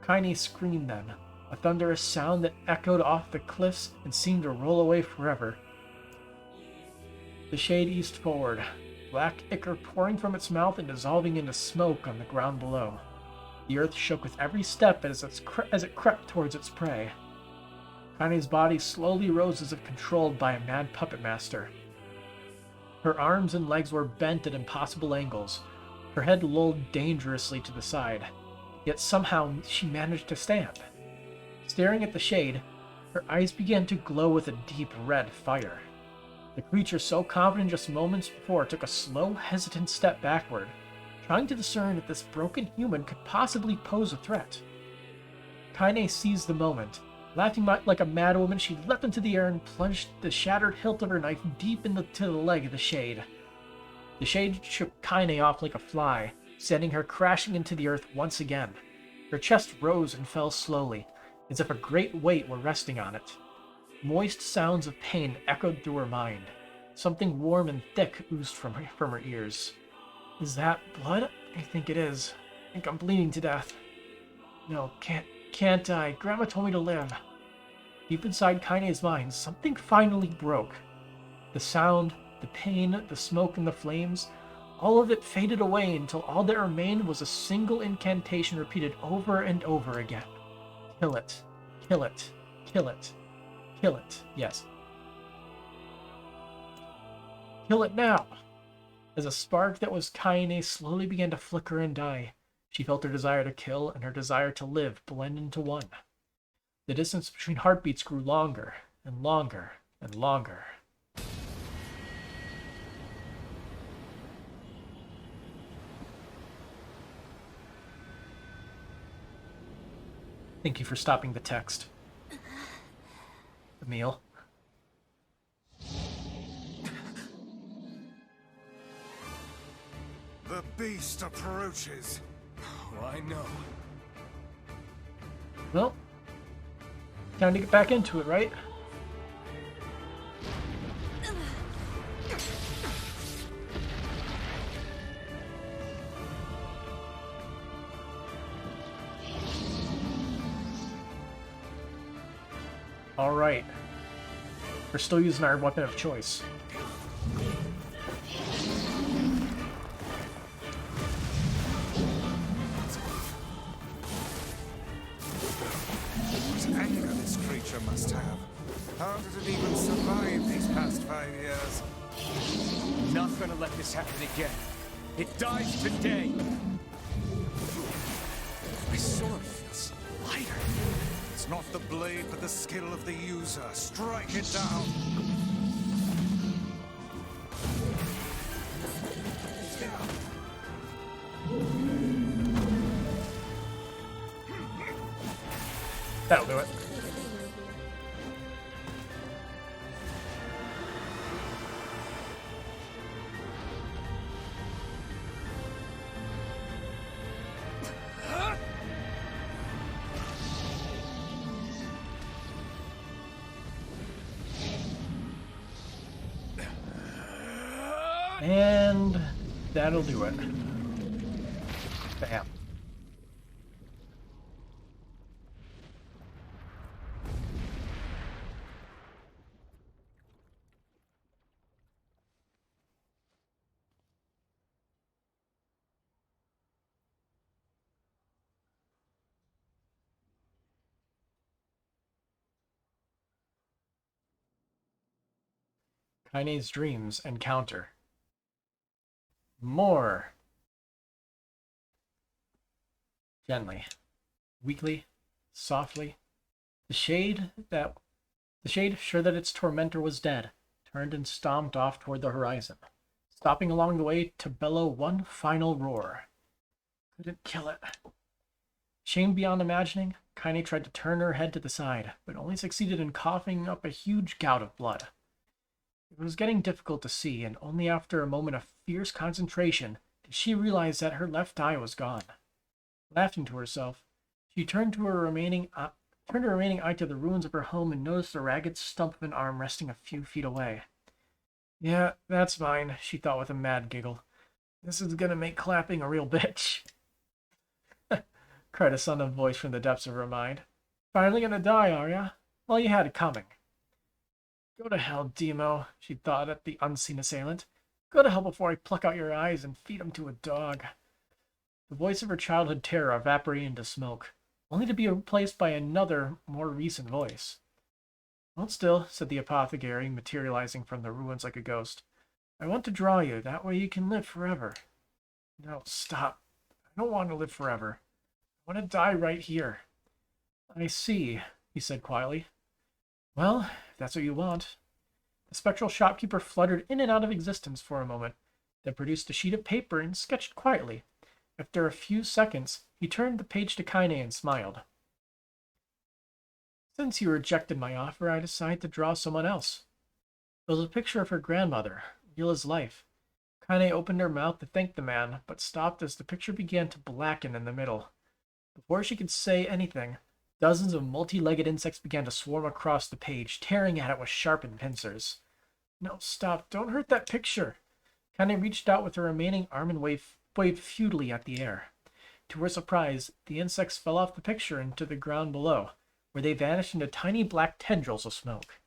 Kainé screamed then, a thunderous sound that echoed off the cliffs and seemed to roll away forever. The Shade eased forward, black ichor pouring from its mouth and dissolving into smoke on the ground below. The earth shook with every step as it crept towards its prey. Kainé's body slowly rose as if controlled by a mad puppet master. Her arms and legs were bent at impossible angles, her head lolled dangerously to the side, yet somehow she managed to stand. Staring at the Shade, her eyes began to glow with a deep red fire. The creature, so confident just moments before, took a slow, hesitant step backward, trying to discern if this broken human could possibly pose a threat. Kainé seized the moment. Laughing like a madwoman, she leapt into the air and plunged the shattered hilt of her knife deep into the leg of the Shade. The Shade shook Kainé off like a fly, sending her crashing into the earth once again. Her chest rose and fell slowly, as if a great weight were resting on it. Moist sounds of pain echoed through her mind. Something warm and thick oozed from her ears. "Is that blood? I think it is. I think I'm bleeding to death. No, can't die. Grandma told me to live." Deep inside Kainé's mind, something finally broke. The sound, the pain, the smoke, and the flames, all of it faded away until all that remained was a single incantation repeated over and over again. Kill it. Kill it. Kill it. Kill it. Yes. Kill it now! As a spark that was Kainé slowly began to flicker and die, she felt her desire to kill and her desire to live blend into one. The distance between heartbeats grew longer and longer and longer. Thank you for stopping the text. Emil. The beast approaches. Oh, I know. Well, time to get back into it, right? Alright. We're still using our weapon of choice. What anger this creature must have. How did it even survive these past 5 years? I'm not gonna let this happen again. It dies today. My sword feels lighter. It's not the blade, but the skill of the user. Strike it down. That'll do it. And that'll do it. Bam. Kainé's dreams encounter. More. Gently. Weakly. Softly. The shade, sure that its tormentor was dead, turned and stomped off toward the horizon, stopping along the way to bellow one final roar. Couldn't kill it. Shamed beyond imagining, Kainé tried to turn her head to the side, but only succeeded in coughing up a huge gout of blood. It was getting difficult to see, and only after a moment of fierce concentration did she realize that her left eye was gone. Laughing to herself, she turned her remaining eye to the ruins of her home and noticed a ragged stump of an arm resting a few feet away. Yeah, that's mine, she thought with a mad giggle. This is gonna make clapping a real bitch. Cried a sudden voice from the depths of her mind. Finally gonna die, are ya? Well, you had it coming. Go to hell, Demo, she thought at the unseen assailant. Go to hell before I pluck out your eyes and feed them to a dog. The voice of her childhood terror evaporated into smoke, only to be replaced by another, more recent voice. Hold still, said the apothecary, materializing from the ruins like a ghost. I want to draw you, that way you can live forever. No, stop. I don't want to live forever. I want to die right here. I see, he said quietly. Well, if that's what you want. The spectral shopkeeper fluttered in and out of existence for a moment, then produced a sheet of paper and sketched quietly. After a few seconds, he turned the page to Kainé and smiled. Since you rejected my offer, I decided to draw someone else. It was a picture of her grandmother, real as life. Kainé opened her mouth to thank the man, but stopped as the picture began to blacken in the middle. Before she could say anything, dozens of multi-legged insects began to swarm across the page, tearing at it with sharpened pincers. No, stop. Don't hurt that picture. Kainé reached out with her remaining arm and waved futilely at the air. To her surprise, the insects fell off the picture into the ground below, where they vanished into tiny black tendrils of smoke.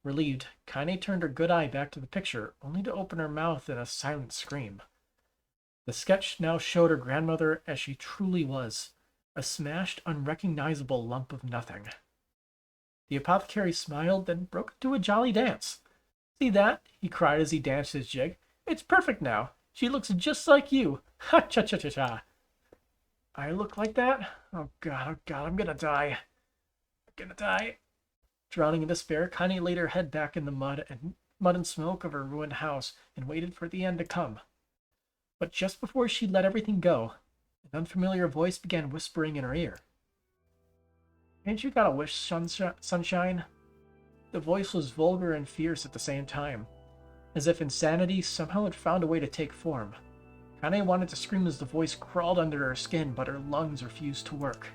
Relieved, Kainé turned her good eye back to the picture, only to open her mouth in a silent scream. The sketch now showed her grandmother as she truly was, a smashed, unrecognizable lump of nothing. The apothecary smiled, then broke into a jolly dance. "See that?" he cried as he danced his jig. "It's perfect now. She looks just like you. Ha-cha-cha-cha-cha." "I look like that? Oh god, I'm gonna die. I'm gonna die." Drowning in despair, Kainé laid her head back in the mud and smoke of her ruined house and waited for the end to come. But just before she let everything go, an unfamiliar voice began whispering in her ear. "Ain't you got a wish, sunshine?" The voice was vulgar and fierce at the same time, as if insanity somehow had found a way to take form. Kainé wanted to scream as the voice crawled under her skin, but her lungs refused to work.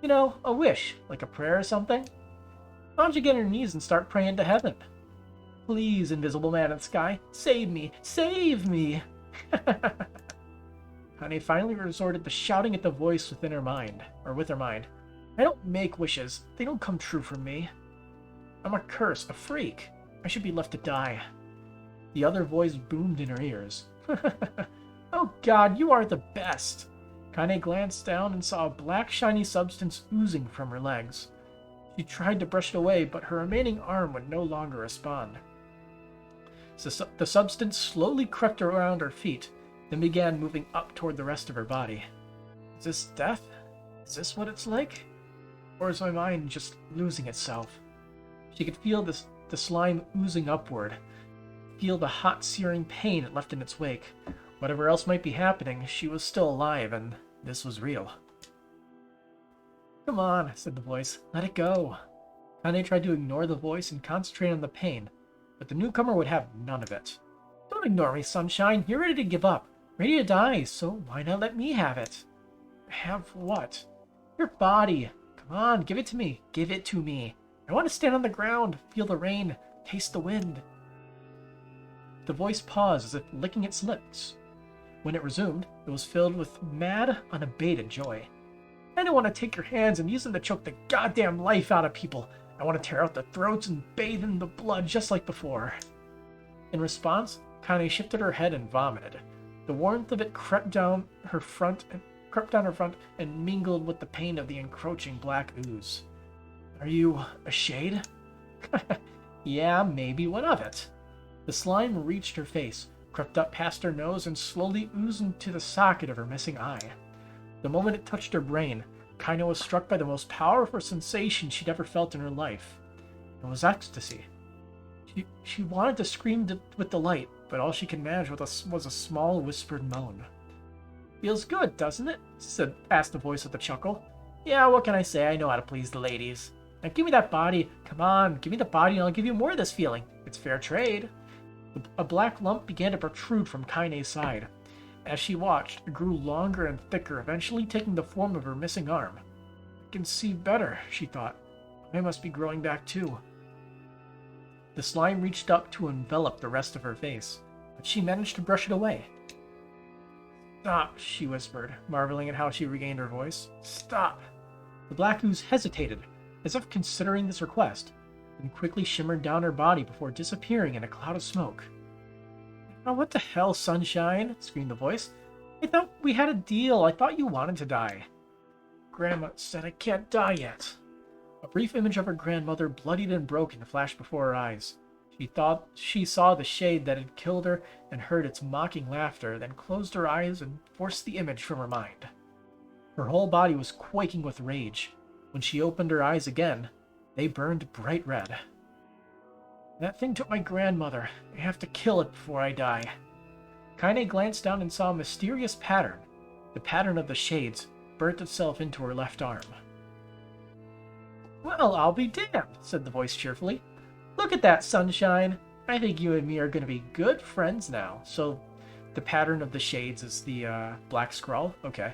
"You know, a wish, like a prayer or something? Why don't you get on your knees and start praying to heaven? Please, invisible man in the sky, save me! Save me!" Kainé finally resorted to shouting at the voice with her mind. "I don't make wishes. They don't come true from me. I'm a curse, a freak. I should be left to die." The other voice boomed in her ears. "Oh god, you are the best!" Kainé glanced down and saw a black shiny substance oozing from her legs. She tried to brush it away, but her remaining arm would no longer respond. So the substance slowly crept around her feet, then began moving up toward the rest of her body. Is this death? Is this what it's like? Or is my mind just losing itself? She could feel the slime oozing upward, feel the hot, searing pain it left in its wake. Whatever else might be happening, she was still alive, and this was real. "Come on," said the voice. "Let it go." Kainé tried to ignore the voice and concentrate on the pain, but the newcomer would have none of it. "Don't ignore me, sunshine. You're ready to give up, ready to die, so why not let me have it?" "Have what?" "Your body. Come on, give it to me. Give it to me. I want to stand on the ground, feel the rain, taste the wind." The voice paused as if licking its lips. When it resumed, it was filled with mad, unabated joy. "I don't want to take your hands and use them to choke the goddamn life out of people. I want to tear out the throats and bathe in the blood just like before." In response, Kainé shifted her head and vomited. The warmth of it crept down her front and mingled with the pain of the encroaching black ooze. "Are you a shade?" "Yeah, maybe. What of it?" The slime reached her face, crept up past her nose, and slowly oozed into the socket of her missing eye. The moment it touched her brain, Kainé was struck by the most powerful sensation she'd ever felt in her life. It was ecstasy. She wanted to scream with delight, but all she could manage was a small, whispered moan. "Feels good, doesn't it?" asked the voice with a chuckle. "Yeah, what can I say? I know how to please the ladies. Now give me that body. Come on, give me the body and I'll give you more of this feeling. It's fair trade." A black lump began to protrude from Kainé's side. As she watched, it grew longer and thicker, eventually taking the form of her missing arm. "I can see better," she thought. "I must be growing back too." The slime reached up to envelop the rest of her face, but she managed to brush it away. "Stop," she whispered, marveling at how she regained her voice. "Stop." The black ooze hesitated, as if considering this request, then quickly shimmered down her body before disappearing in a cloud of smoke. "Oh, what the hell, sunshine?" screamed the voice. "I thought we had a deal. I thought you wanted to die." "Grandma said I can't die yet." A brief image of her grandmother, bloodied and broken, flashed before her eyes. She thought she saw the shade that had killed her and heard its mocking laughter, then closed her eyes and forced the image from her mind. Her whole body was quaking with rage. When she opened her eyes again, they burned bright red. "That thing took my grandmother. I have to kill it before I die." Kainé glanced down and saw a mysterious pattern. The pattern of the shades burnt itself into her left arm. "Well, I'll be damned," said the voice cheerfully. "Look at that, sunshine. I think you and me are going to be good friends now." So the pattern of the shades is the black scroll? Okay.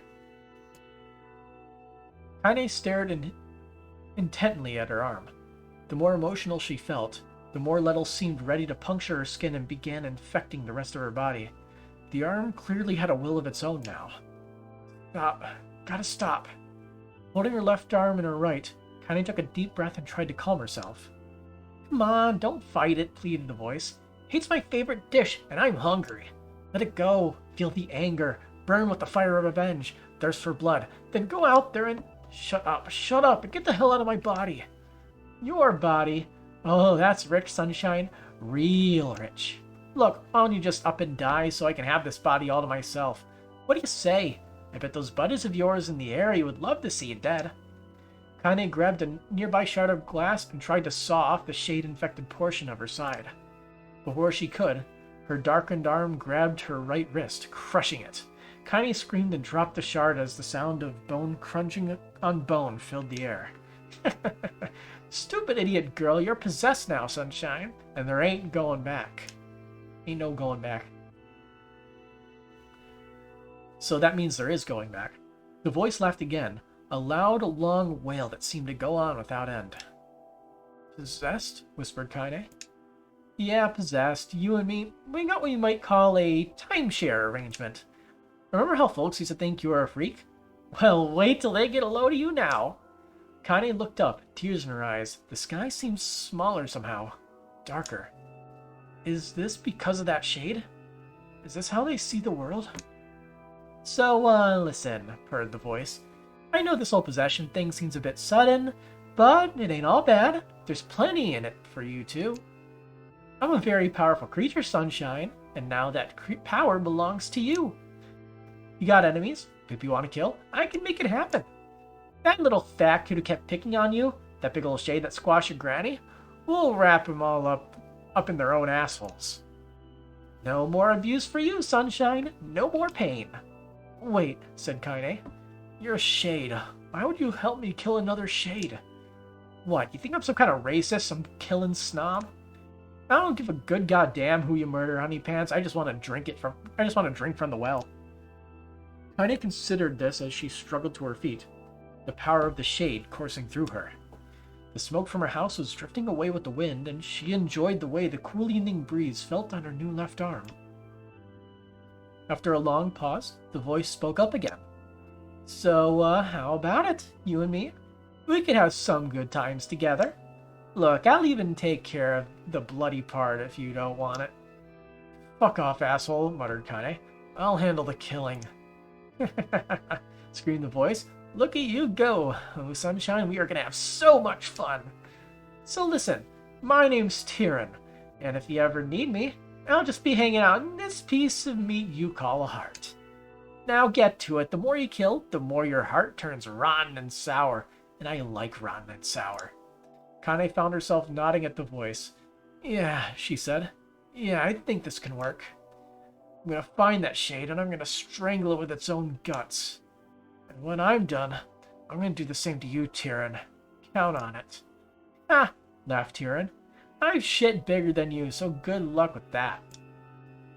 Kainé stared intently at her arm. The more emotional she felt, the more Lettuce seemed ready to puncture her skin and began infecting the rest of her body. The arm clearly had a will of its own now. "Stop. Gotta stop." Holding her left arm in her right, Kainé took a deep breath and tried to calm herself. "Come on, don't fight it," pleaded the voice. "It's my favorite dish, and I'm hungry. Let it go. Feel the anger, burn with the fire of revenge, thirst for blood, then go out there and... Shut up, and get the hell out of my body. Your body? Oh, that's rich, Sunshine. Real rich. Look, why don't you just up and die so I can have this body all to myself? What do you say? I bet those buddies of yours in the area would love to see you dead. Kainé grabbed a nearby shard of glass and tried to saw off the shade-infected portion of her side. Before she could, her darkened arm grabbed her right wrist, crushing it. Kainé screamed and dropped the shard as the sound of bone crunching on bone filled the air. Stupid idiot girl, you're possessed now, Sunshine, and there ain't going back. Ain't no going back. So that means there is going back. The voice laughed again, a loud, long wail that seemed to go on without end. Possessed? Whispered Kainé. Yeah, possessed. You and me, we got what you might call a timeshare arrangement. Remember how folks used to think you were a freak? Well, wait till they get a load of you now. Kainé looked up, tears in her eyes. The sky seemed smaller somehow. Darker. Is this because of that shade? Is this how they see the world? So, listen, purred the voice. I know this whole possession thing seems a bit sudden, but it ain't all bad. There's plenty in it for you too. I'm a very powerful creature, Sunshine, and now that power belongs to you. You got enemies? People you want to kill? I can make it happen. That little fat kid who kept picking on you, that big old shade that squashed your granny, we'll wrap them all up in their own assholes. No more abuse for you, Sunshine. No more pain. Wait, said Kainé. You're a shade. Why would you help me kill another shade? What, you think I'm some kind of racist, some killing snob? I don't give a good goddamn who you murder, honeypants. I just want to drink from the well. Kainé considered this as she struggled to her feet, the power of the shade coursing through her. The smoke from her house was drifting away with the wind, and she enjoyed the way the cool evening breeze felt on her new left arm. After a long pause, the voice spoke up again. So, how about it, you and me? We could have some good times together. Look, I'll even take care of the bloody part if you don't want it. Fuck off, asshole, muttered Kainé. I'll handle the killing. Screamed the voice. Look at you go. Oh, Sunshine, we are going to have so much fun. So listen, my name's Tyrion, and if you ever need me, I'll just be hanging out in this piece of meat you call a heart. Now get to it. The more you kill, the more your heart turns rotten and sour, and I like rotten and sour. Kainé found herself nodding at the voice. Yeah, she said. Yeah, I think this can work. I'm going to find that shade, and I'm going to strangle it with its own guts. And when I'm done, I'm going to do the same to you, Tyrion. Count on it. Ha! Laughed Tyrion. I've shit bigger than you, so good luck with that.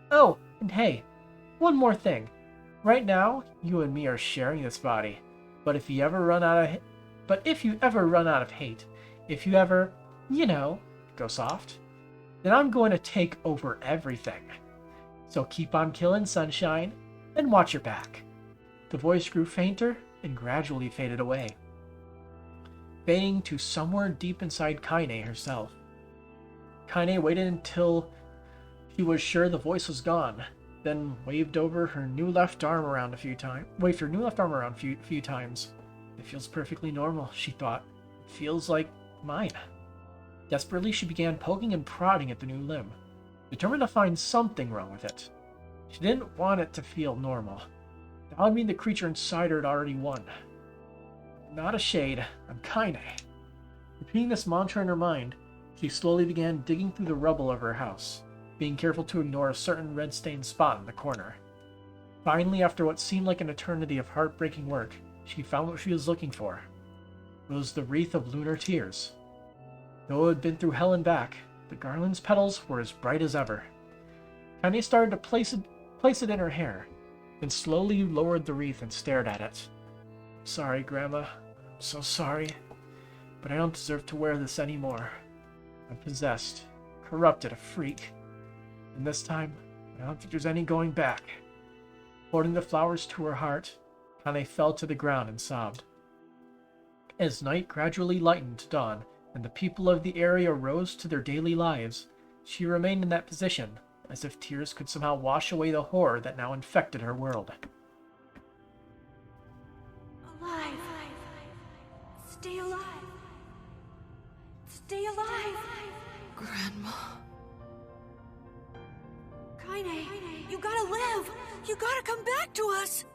Oh, and hey, one more thing. Right now, you and me are sharing this body. But if you ever run out of hate, if you ever, go soft, then I'm going to take over everything. So keep on killing, Sunshine, and watch your back. The voice grew fainter and gradually faded away, fading to somewhere deep inside Kainé herself. Kainé waited until she was sure the voice was gone, then waved her new left arm around a few times. It feels perfectly normal, she thought. It feels like mine. Desperately, she began poking and prodding at the new limb, determined to find something wrong with it. She didn't want it to feel normal. That would mean the creature inside her had already won. Not a shade, I'm Kainé. Repeating this mantra in her mind, she slowly began digging through the rubble of her house, being careful to ignore a certain red-stained spot in the corner. Finally, after what seemed like an eternity of heartbreaking work, she found what she was looking for. It was the wreath of lunar tears. Though it had been through hell and back, the garland's petals were as bright as ever. Kainé started to place it in her hair, then slowly lowered the wreath and stared at it. Sorry, Grandma. I'm so sorry. But I don't deserve to wear this anymore. I'm possessed, corrupted, a freak. And this time, I don't think there's any going back. Holding the flowers to her heart, Kainé fell to the ground and sobbed. As night gradually lightened to dawn, and the people of the area rose to their daily lives, she remained in that position, as if tears could somehow wash away the horror that now infected her world. Alive. Stay alive. Stay alive. Grandma. Kainé, you gotta live. You gotta come back to us.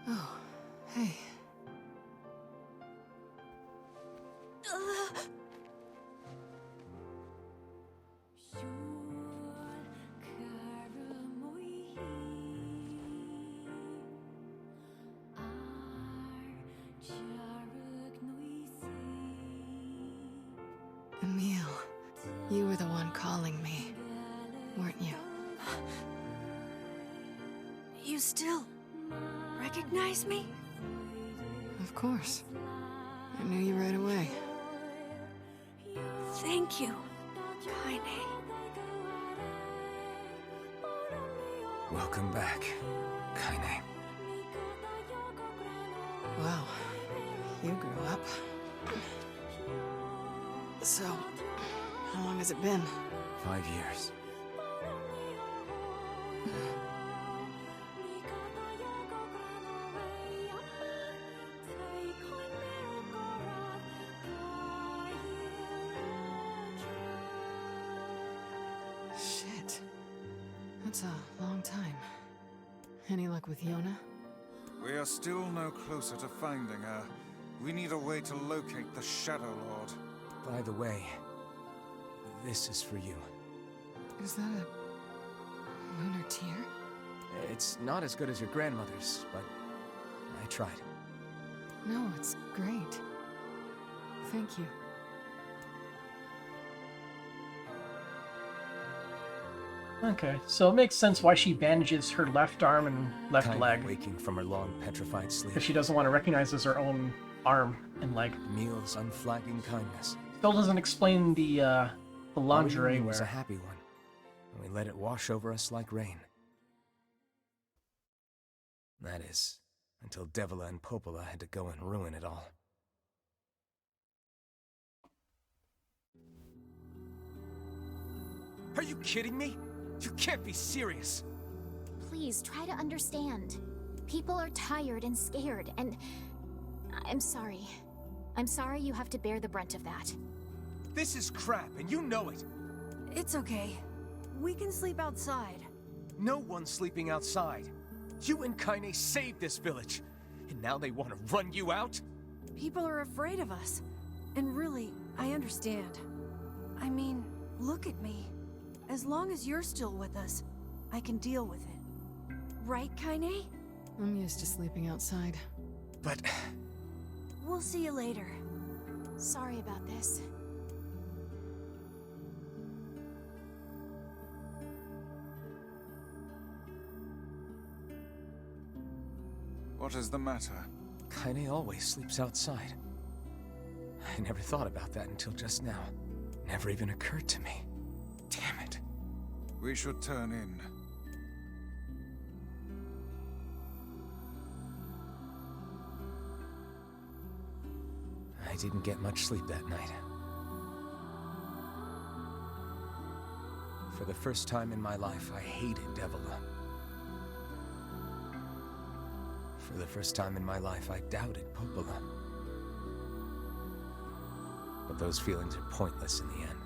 Oh, hey. Emil, you were the one calling me, weren't you? You still recognize me? Of course. I knew you right away. Thank you, Kainé. Welcome back, Kainé. Wow, you grew up. So, how long has it been? 5 years. Shit. That's a long time. Any luck with Yona? We are still no closer to finding her. We need a way to locate the Shadow Lord. By the way, this is for you. Is that a lunar tear? It's not as good as your grandmother's, but I tried. No, it's great. Thank you. Okay, so it makes sense why she bandages her left arm and left Kind of leg. waking from her long petrified sleep. Because she doesn't want to recognize as her own arm and leg. Emil's unflagging kindness. Still doesn't explain the All lingerie we knew was a wear. happy one, and we let it wash over us like rain. That is, until Devila and Popola had to go and ruin it all. Are you kidding me? You can't be serious! Please, try to understand. People are tired and scared, and... I'm sorry. I'm sorry you have to bear the brunt of that. This is crap, and you know it! It's okay. We can sleep outside. No one's sleeping outside. You and Kainé saved this village, and now they want to run you out? People are afraid of us. And really, I understand. I mean, look at me. As long as you're still with us, I can deal with it. Right, Kainé? I'm used to sleeping outside. But... We'll see you later. Sorry about this. What is the matter? Kainé always sleeps outside. I never thought about that until just now. Never even occurred to me. Damn it. We should turn in. I didn't get much sleep that night. For the first time in my life, I hated Devila. For the first time in my life, I doubted Popola. But those feelings are pointless in the end.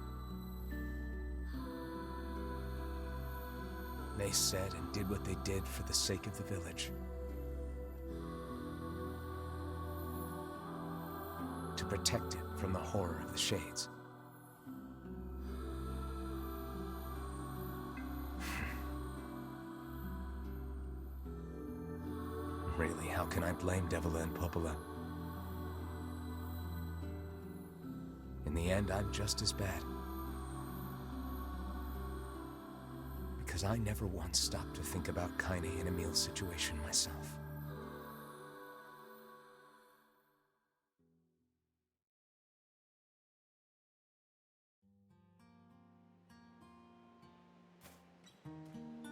They said and did what they did for the sake of the village. To protect it from the horror of the Shades. Really, how can I blame Devila and Popola? In the end, I'm just as bad. Because I never once stopped to think about Kainé and Emil's situation myself.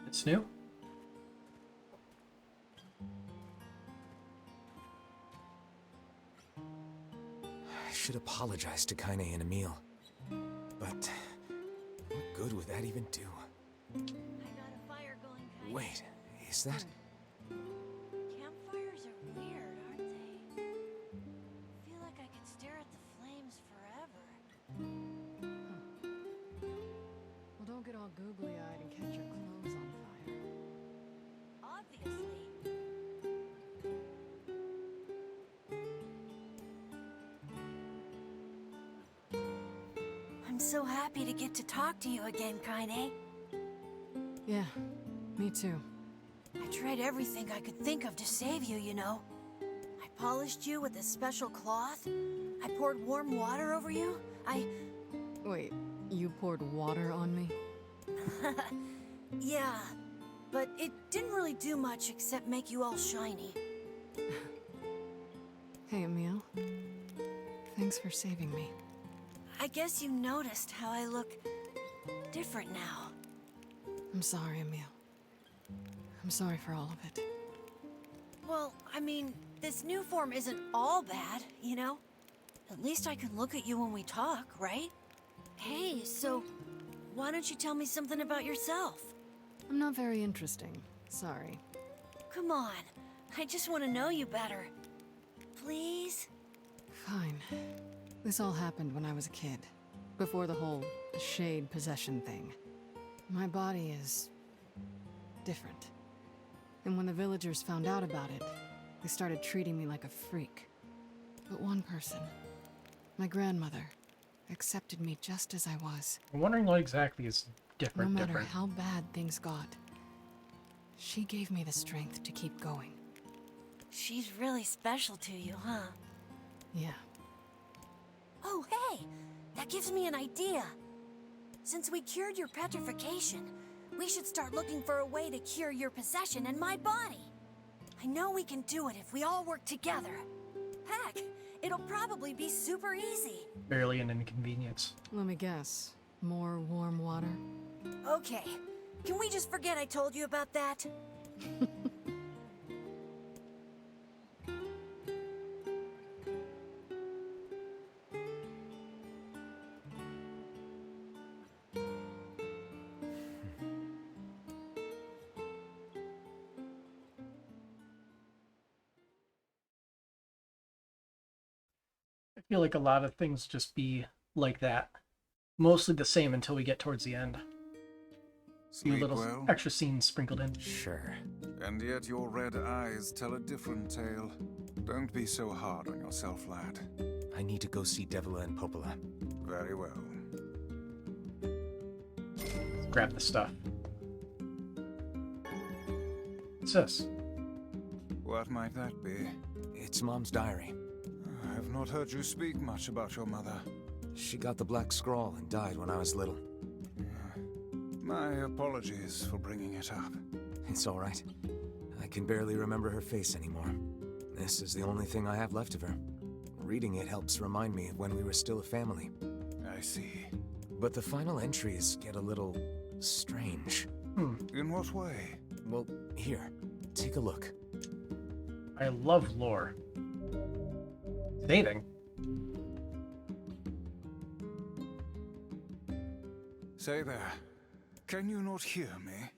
It's new? should apologize to Kainé and Emil. But what good would that even do? I got a fire going, Kainé. Wait, is that... Campfires are weird, aren't they? I feel like I could stare at the flames forever. Well, don't get all googly-eyed and catch your clothes on fire. Obviously. I'm so happy to get to talk to you again, Kainé. Yeah, me too. I tried everything I could think of to save you, you know. I polished you with a special cloth. I poured warm water over you. Wait, you poured water on me? Yeah, but it didn't really do much except make you all shiny. Hey, Emil. Thanks for saving me. I guess you noticed how I look different now. I'm sorry, Emil. I'm sorry for all of it. Well, I mean, this new form isn't all bad, you know? At least I can look at you when we talk, right? Hey, so why don't you tell me something about yourself? I'm not very interesting. Sorry. Come on, I just want to know you better. Please? Fine. This all happened when I was a kid. Before the whole shade possession thing. My body is... different. And when the villagers found out about it, they started treating me like a freak. But one person, my grandmother, accepted me just as I was. I'm wondering what exactly is No different. matter how bad things got, she gave me the strength to keep going. She's really special to you, huh? Yeah. Oh, hey! That gives me an idea. Since we cured your petrification, we should start looking for a way to cure your possession in my body. I know we can do it if we all work together. Heck, it'll probably be super easy. Barely an inconvenience. Let me guess. More warm water? Okay, can we just forget I told you about that? I feel like a lot of things just be like that. Mostly the same until we get towards the end. Few Sleep little well? extra scenes sprinkled in. Sure. And yet your red eyes tell a different tale. Don't be so hard on yourself, lad. I need to go see Devila and Popola. Very well. Grab the stuff. What's this? What might that be? It's Mom's diary. I have not heard you speak much about your mother. She got the Black Scrawl and died when I was little. My apologies for bringing it up. It's all right. I can barely remember her face anymore. This is the only thing I have left of her. Reading it helps remind me of when we were still a family. I see. But the final entries get a little strange. In what way? Well, here, take a look. I love lore. Saving? Say there. Can you not hear me?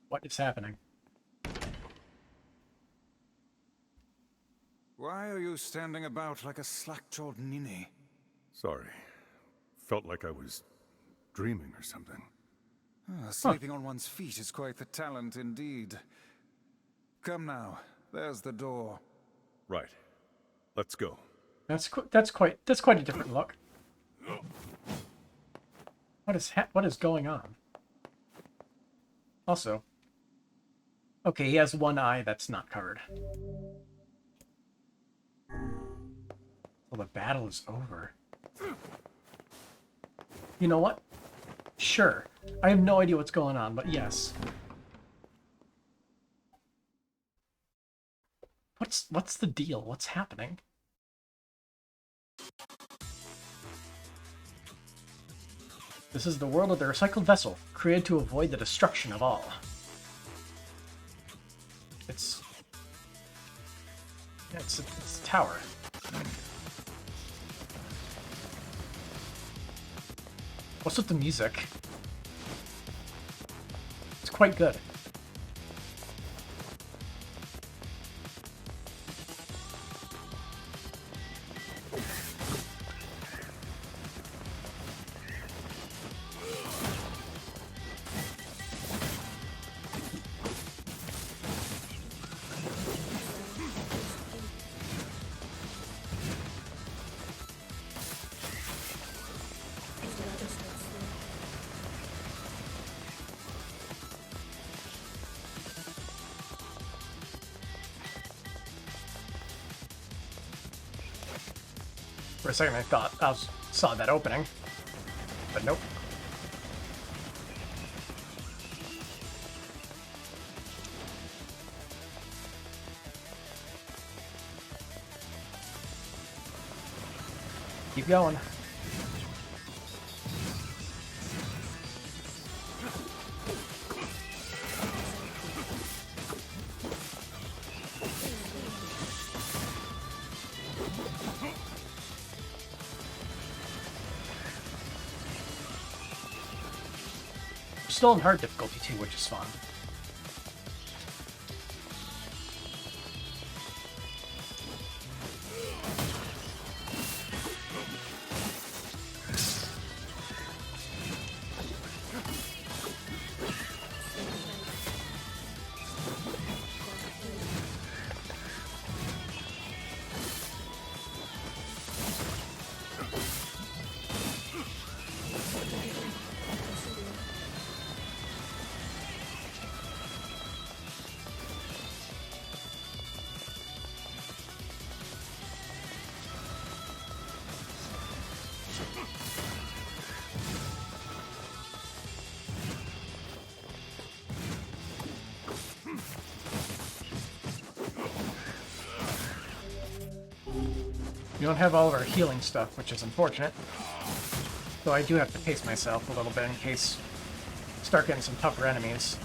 What is happening? Why are you standing about like a slack-jawed ninny? Sorry. Felt like I was dreaming or something. Sleeping on one's feet is quite the talent indeed. Come now, there's the door. Right. Let's go. That's quite a different look. What is going on? Also, okay, he has one eye that's not covered. Well, the battle is over. You know what? Sure. I have no idea what's going on, but yes. What's the deal? What's happening? This is the world of the recycled vessel, created to avoid the destruction of all. It's a tower. What's with the music? It's quite good. For a second I thought saw that opening, but nope. Keep going. Still in hard difficulty too, which is fun. We don't have all of our healing stuff, which is unfortunate. So I do have to pace myself a little bit in case I start getting some tougher enemies.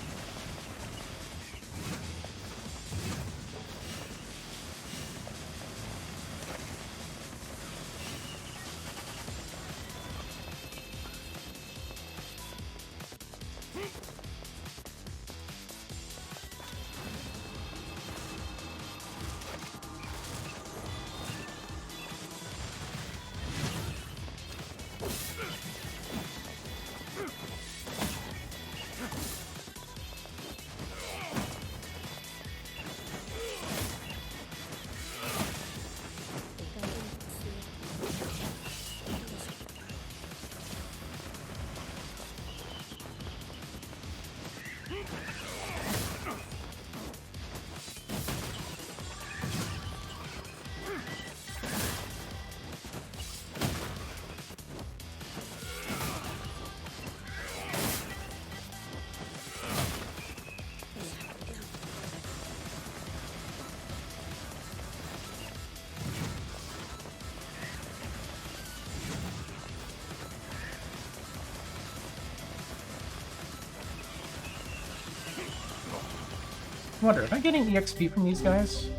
I wonder, am I getting EXP from these guys?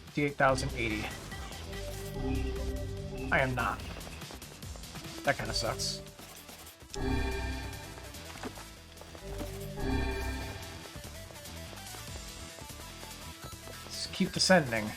58,080. I am not. That kind of sucks. Let's keep descending.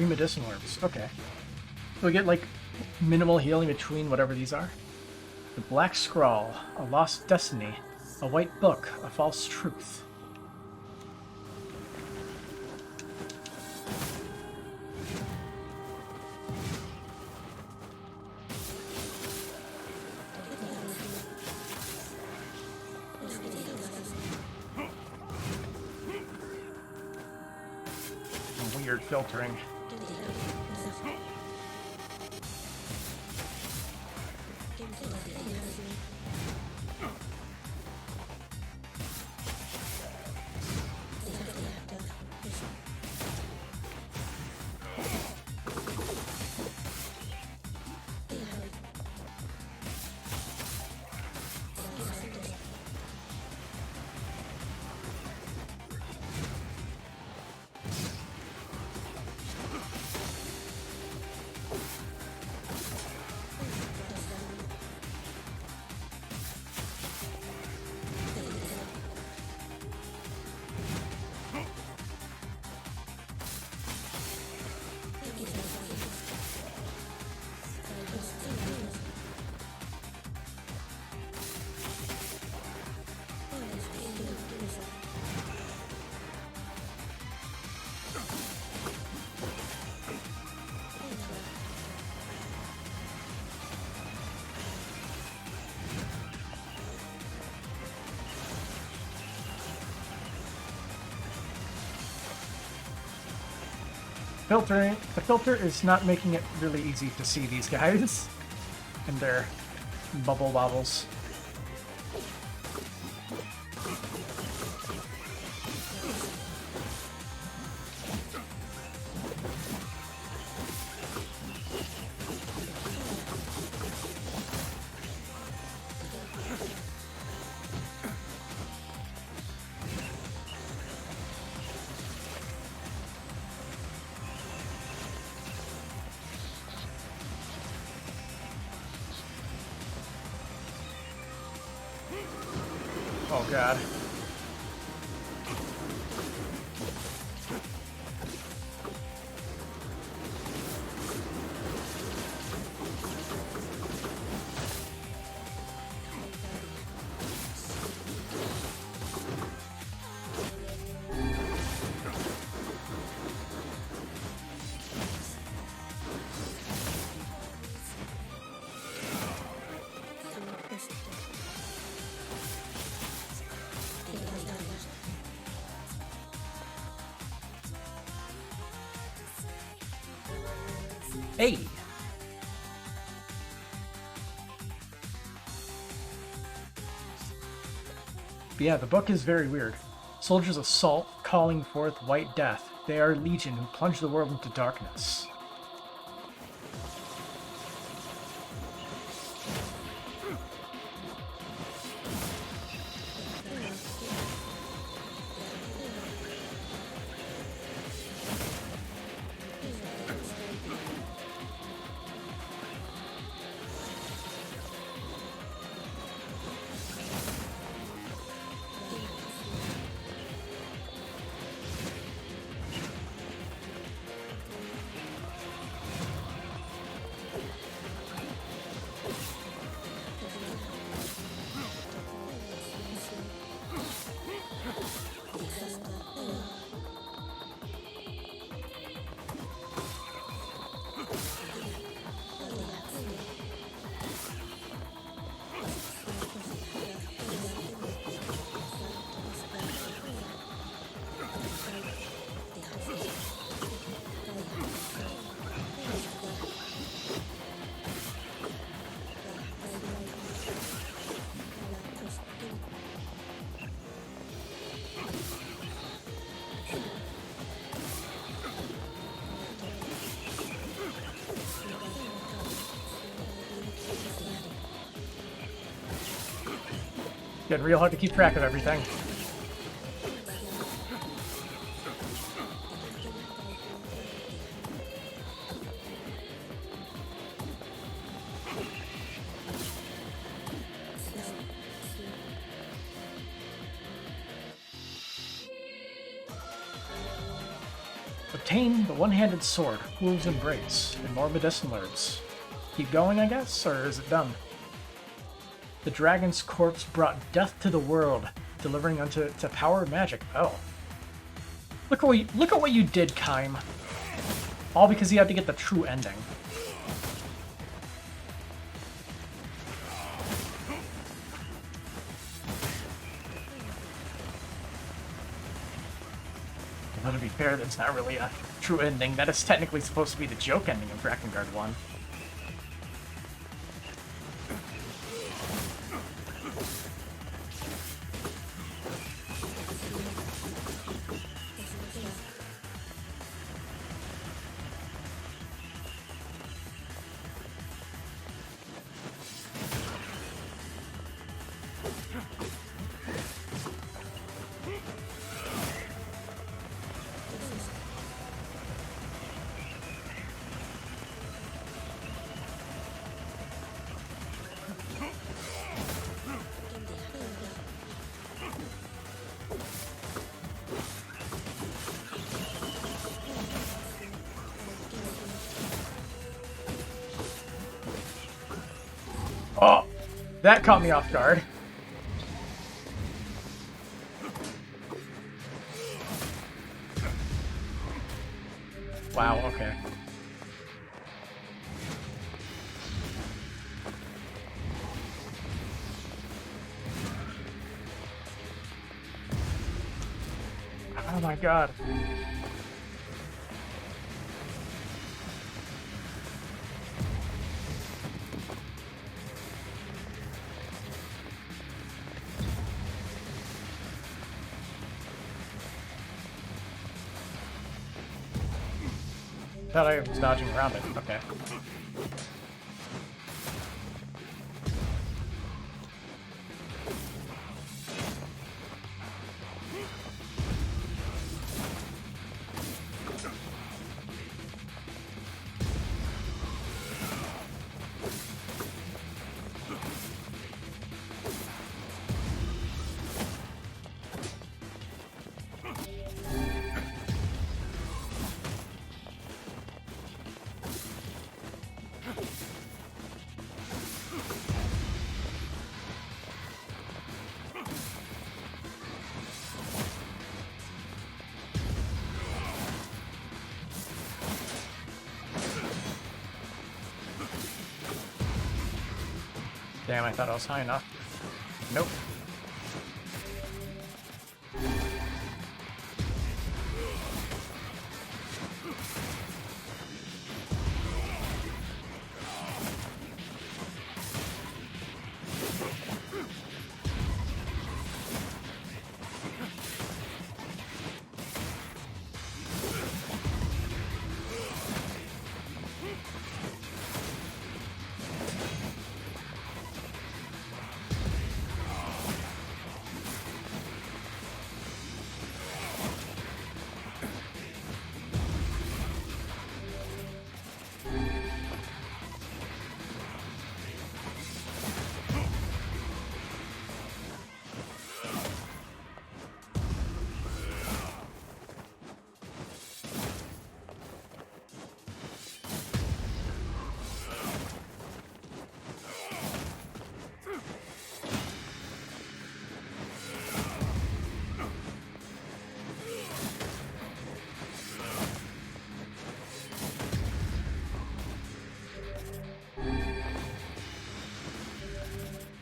3 medicinal herbs. Okay. So we get, like, minimal healing between whatever these are. The Black Scrawl, a lost destiny, a white book, a false truth. Weird filtering. Filtering. The filter is not making it really easy to see these guys and their bubble bobbles. Oh god. Hey! But yeah, the book is very weird. Soldiers assault, calling forth white death. They are legion who plunge the world into darkness. Getting real hard to keep track of everything. Obtain the one-handed sword, Fool's Embrace, and more medicinal herbs. Keep going, I guess, or is it done? The dragon's corpse brought death to the world, delivering unto it to power of magic. Oh. Look at what you did, Kaim. All because you have to get the true ending. Well, to be fair, that's not really a true ending. That is technically supposed to be the joke ending of Drakengard 1. Oh, that caught me off guard. Wow, okay. Oh my god. Thought I was dodging around it. Okay. Damn, I thought I was high enough. Nope.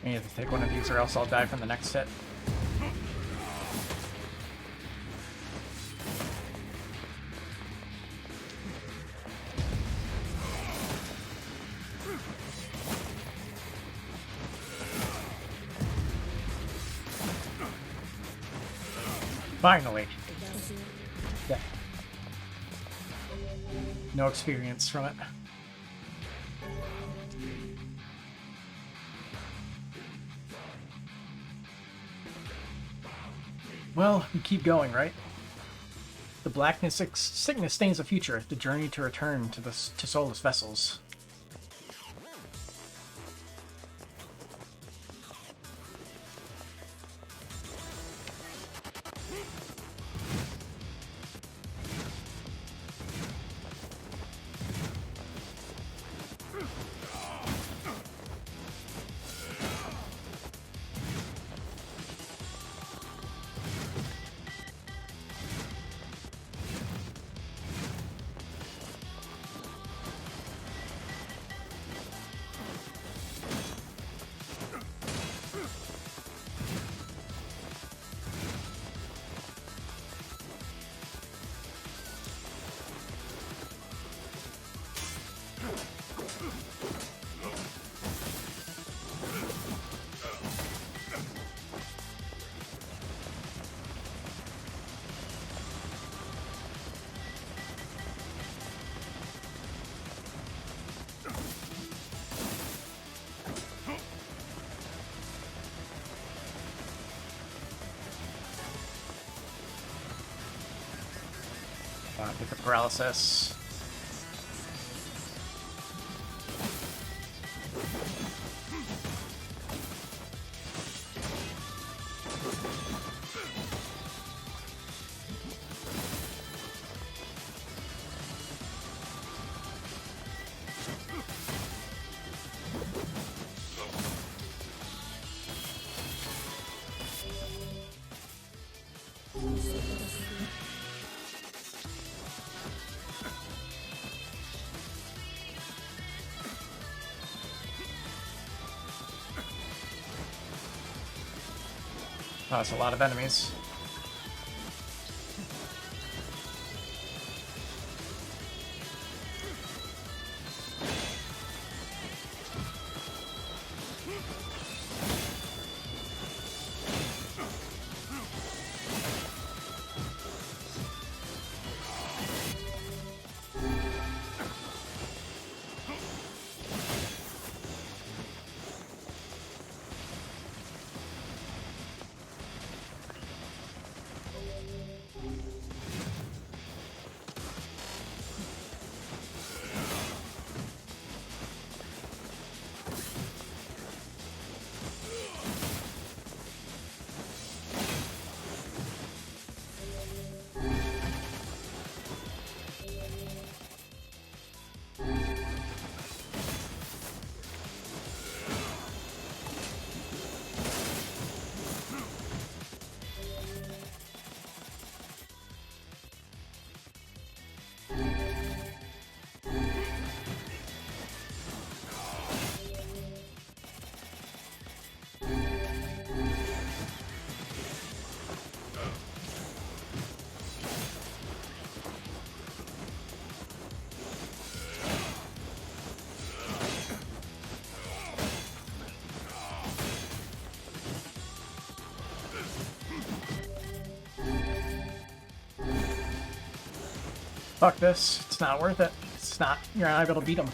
I need to take one of these or else I'll die from the next hit. Finally! Yeah. No experience from it. Well, we keep going, right? The blackness sickness stains the future, the journey to return to soulless vessels. Get the paralysis. Oh, that's a lot of enemies. Fuck this. It's not worth it. It's not. You're not able to beat him.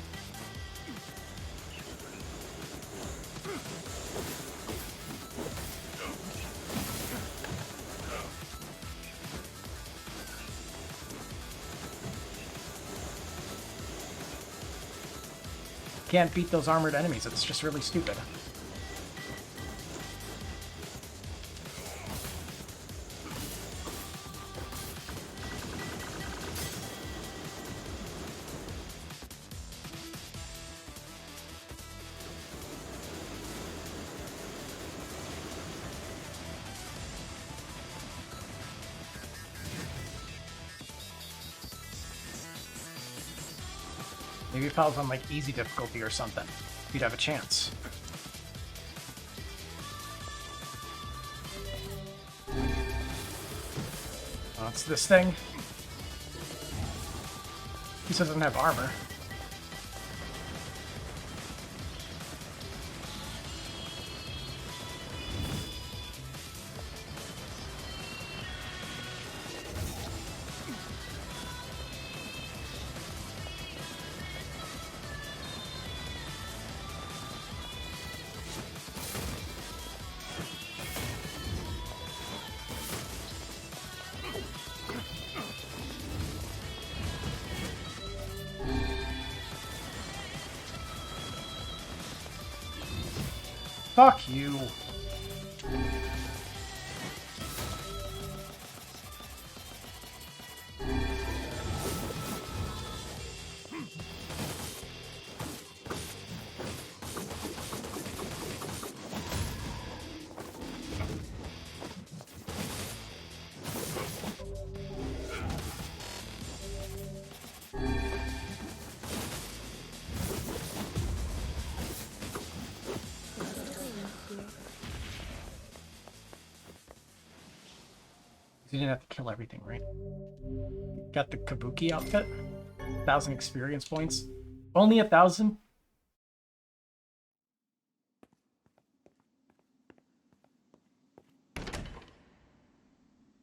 Can't beat those armored enemies. It's just really stupid. Maybe if I was on like easy difficulty or something, you'd have a chance. Oh, it's this thing. He says it doesn't have armor. Fuck you. You didn't have to kill everything, right? Got the Kabuki outfit. 1,000 experience points. Only 1,000?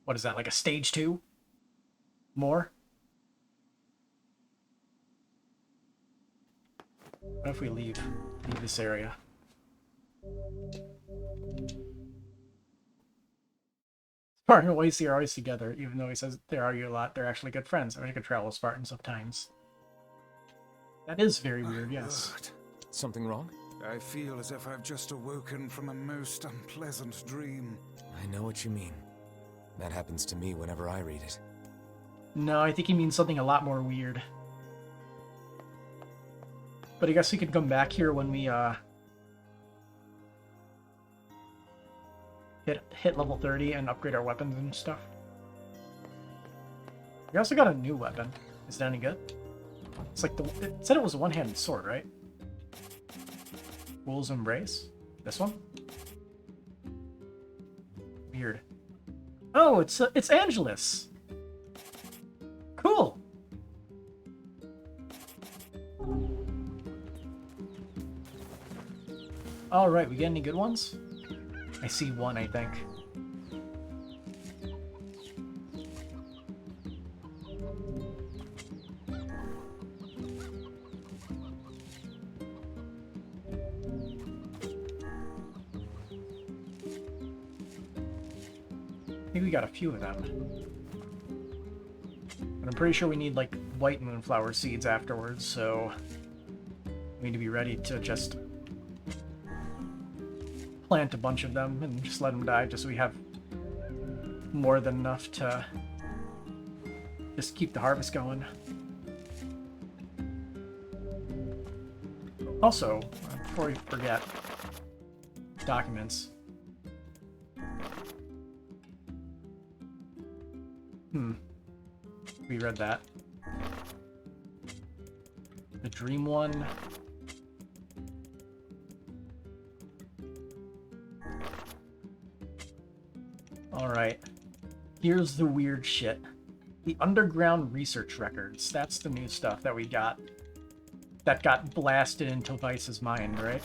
What is that, like a stage 2? More? What if we leave this area? Spartan and Wasey are always together, even though he says they argue a lot. They're actually good friends. I wish I could travel with Spartan sometimes. That is very weird, yes. Lord, Something wrong? I feel as if I've just awoken from a most unpleasant dream. I know what you mean. That happens to me whenever I read it. No, I think he means something a lot more weird. But I guess we could come back here when we, hit level 30 and upgrade our weapons and stuff. We also got a new weapon. Is that any good? It's like it said it was a one-handed sword, right? Fool's Embrace? This one? Weird. Oh, it's Angelus! Cool! Alright, we get any good ones? I see one, I think. I think we got a few of them. But I'm pretty sure we need, like, white moonflower seeds afterwards, so we need to be ready to just plant a bunch of them and just let them die, just so we have more than enough to just keep the harvest going. Also, before we forget, documents. We read that. The dream one. Alright. Here's the weird shit. The underground research records. That's the new stuff that we got. That got blasted into Vice's mind, right?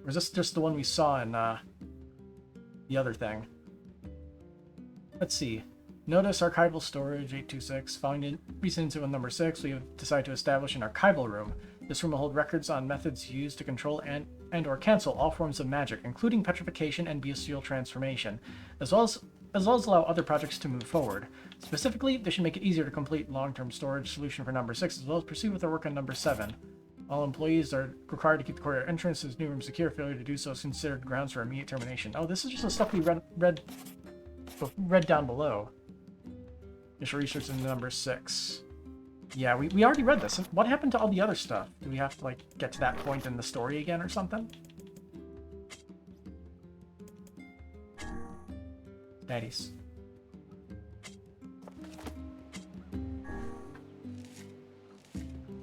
Or is this just the one we saw in, the other thing? Let's see. Notice archival storage 826. Following recent incident number 6, we have decided to establish an archival room. This room will hold records on methods used to control and or cancel all forms of magic, including petrification and bestial transformation, as well as allow other projects to move forward. Specifically, this should make it easier to complete long-term storage solution for number 6, as well as proceed with our work on number 7. All employees are required to keep the corridor entrance to this new room secure. Failure to do so is considered grounds for immediate termination. Oh, this is just the stuff we read down below. Initial research into number 6. Yeah, we already read this. What happened to all the other stuff? Do we have to, like, get to that point in the story again or something? Daddies.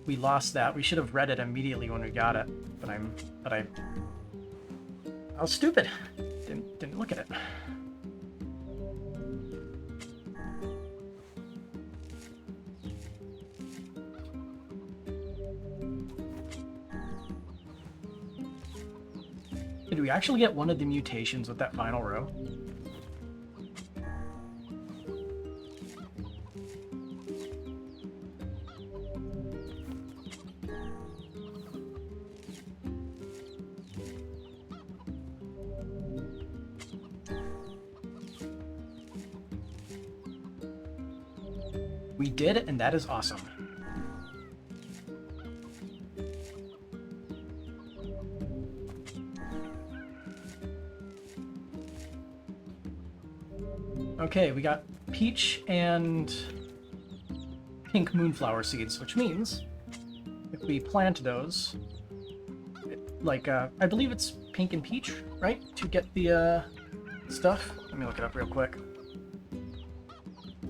We lost that. We should have read it immediately when we got it. But I was stupid. Didn't look at it. Did we actually get one of the mutations with that final row? We did, and that is awesome. Okay, we got peach and pink moonflower seeds, which means if we plant those, like, I believe it's pink and peach, right? To get the, stuff. Let me look it up real quick.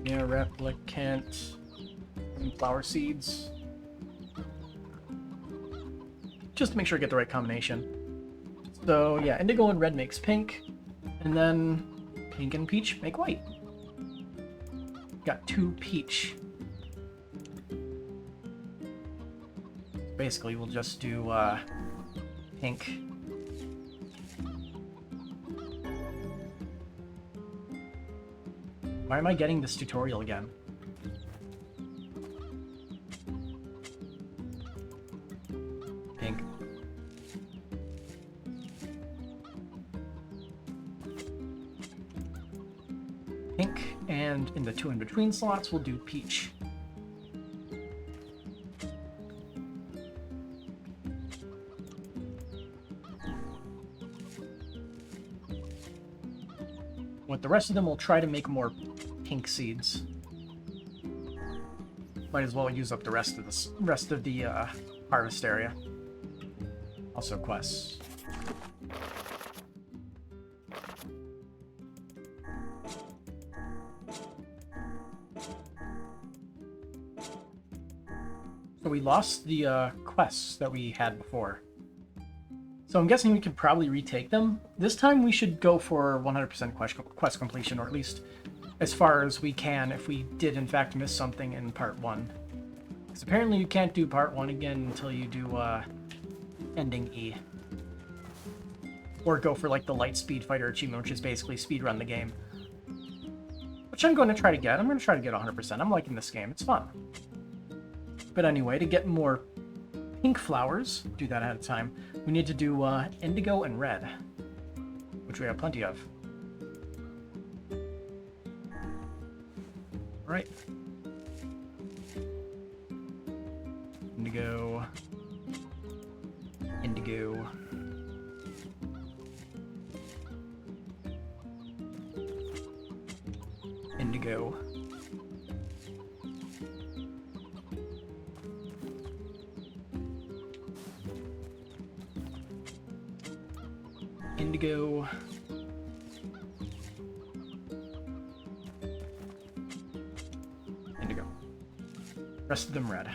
Yeah, Replicant, moonflower seeds. Just to make sure I get the right combination. So, yeah, indigo and red makes pink, and then pink and peach make white. Got 2 peach. Basically, we'll just do pink. Why am I getting this tutorial again? Pink. And in the 2 in between slots, we'll do Peach. With the rest of them, we'll try to make more pink seeds. Might as well use up the rest of the harvest area. Also quests. So we lost the quests that we had before. So I'm guessing we could probably retake them. This time we should go for 100% quest completion, or at least as far as we can if we did in fact miss something in part 1. Because apparently you can't do part 1 again until you do ending E. Or go for like the light speed fighter achievement, which is basically speedrun the game. Which I'm going to try to get. I'm going to try to get 100%. I'm liking this game. It's fun. But anyway, to get more pink flowers, do that ahead of time, we need to do indigo and red, which we have plenty of. Alright. Indigo. Indigo. Indigo. Indigo. Indigo. Rest of them red.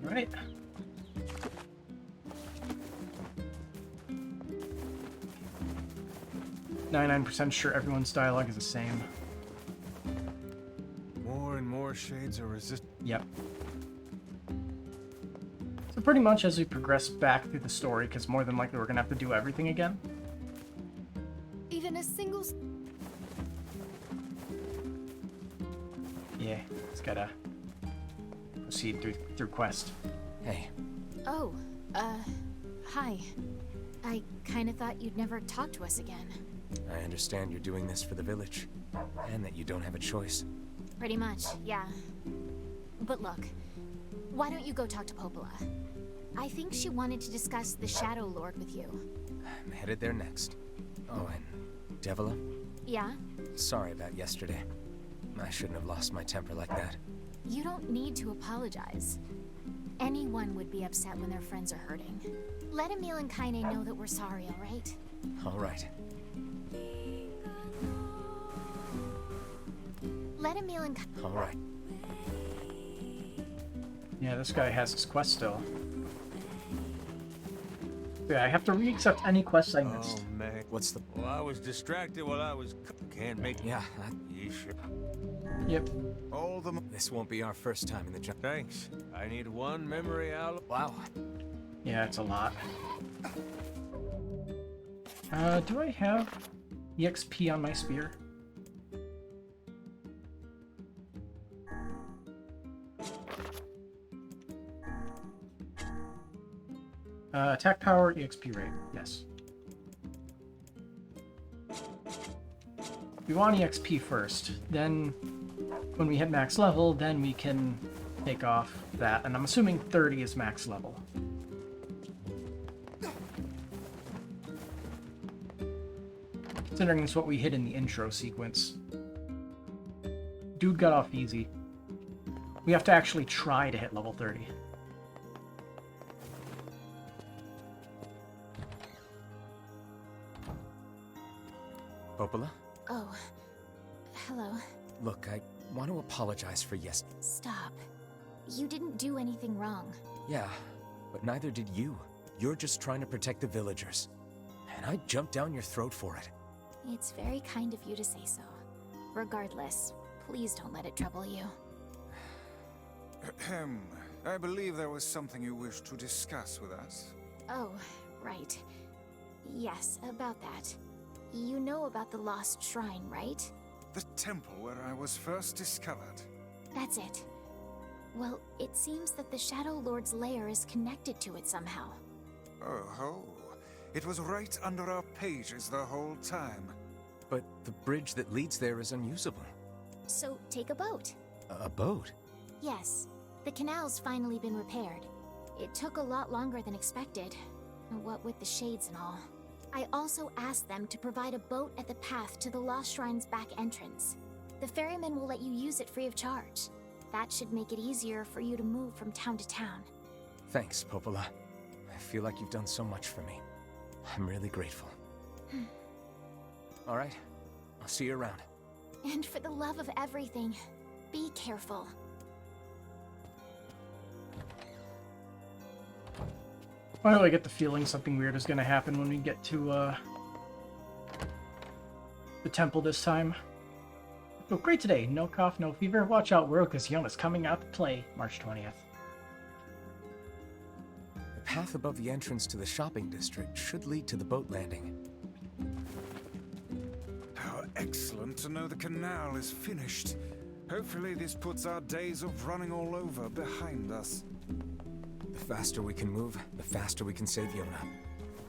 Right. %sure everyone's dialogue is the same. More and more shades are resist. Yep. So pretty much as we progress back through the story, because more than likely we're going to have to do everything again. Even a single... Yeah, just gotta proceed through quest. Hey, Oh, hi. I kinda thought you'd never talk to us again. I understand you're doing this for the village, and that you don't have a choice. Pretty much, yeah. But look, why don't you go talk to Popola? I think she wanted to discuss the Shadow Lord with you. I'm headed there next. Oh, and Devila? Yeah? Sorry about yesterday. I shouldn't have lost my temper like that. You don't need to apologize. Anyone would be upset when their friends are hurting. Let Emil and Kainé know that we're sorry, alright? Alright. Let Emil and Alright. Yeah, this guy has his quest still. Yeah, I have to re-accept any quests I missed. Oh, man. What's the... Well, I was distracted while I was... Can't make... Yeah, You sure? Yep. All the... this won't be our first time in the jungle. Thanks. I need one memory out. Wow. Yeah, it's a lot. Do I have EXP on my spear? Attack power, EXP rate, yes. We want EXP first, then when we hit max level, then we can take off that, and I'm assuming 30 is max level. Considering it's what we hit in the intro sequence. Dude got off easy. We have to actually try to hit level 30. Popola? Oh, hello. Look, I want to apologize for Stop. You didn't do anything wrong. Yeah, but neither did you. You're just trying to protect the villagers. And I jumped down your throat for it. It's very kind of you to say so. Regardless, please don't let it trouble you. Ahem. I believe there was something you wished to discuss with us. Oh, right. Yes, about that. You know about the lost shrine, right? The temple where I was first discovered. That's it. Well, it seems that the Shadow Lord's lair is connected to it somehow. Oh ho. It was right under our pages the whole time. But the bridge that leads there is unusable. So take a boat. A boat? Yes. The canal's finally been repaired. It took a lot longer than expected, what with the shades and all. I also asked them to provide a boat at the path to the Lost Shrine's back entrance. The ferryman will let you use it free of charge. That should make it easier for you to move from town to town. Thanks, Popola. I feel like you've done so much for me. I'm really grateful. All right, I'll see you around. And for the love of everything, be careful. Why do I get the feeling something weird is going to happen when we get to the temple this time? Oh, great today. No cough, no fever. Watch out, world, because Yona's coming out to play March 20th. The path above the entrance to the shopping district should lead to the boat landing. How excellent to know the canal is finished. Hopefully this puts our days of running all over behind us. The faster we can move, the faster we can save Yona.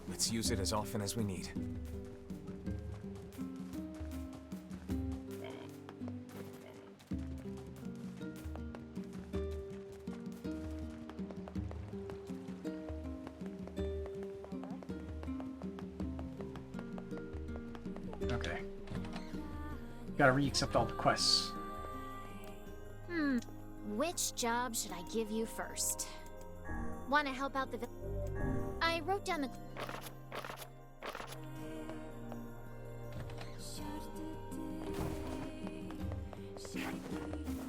Let's use it as often as we need. Okay. Gotta re-accept all the quests. Which job should I give you first? Want to help out the I wrote down the...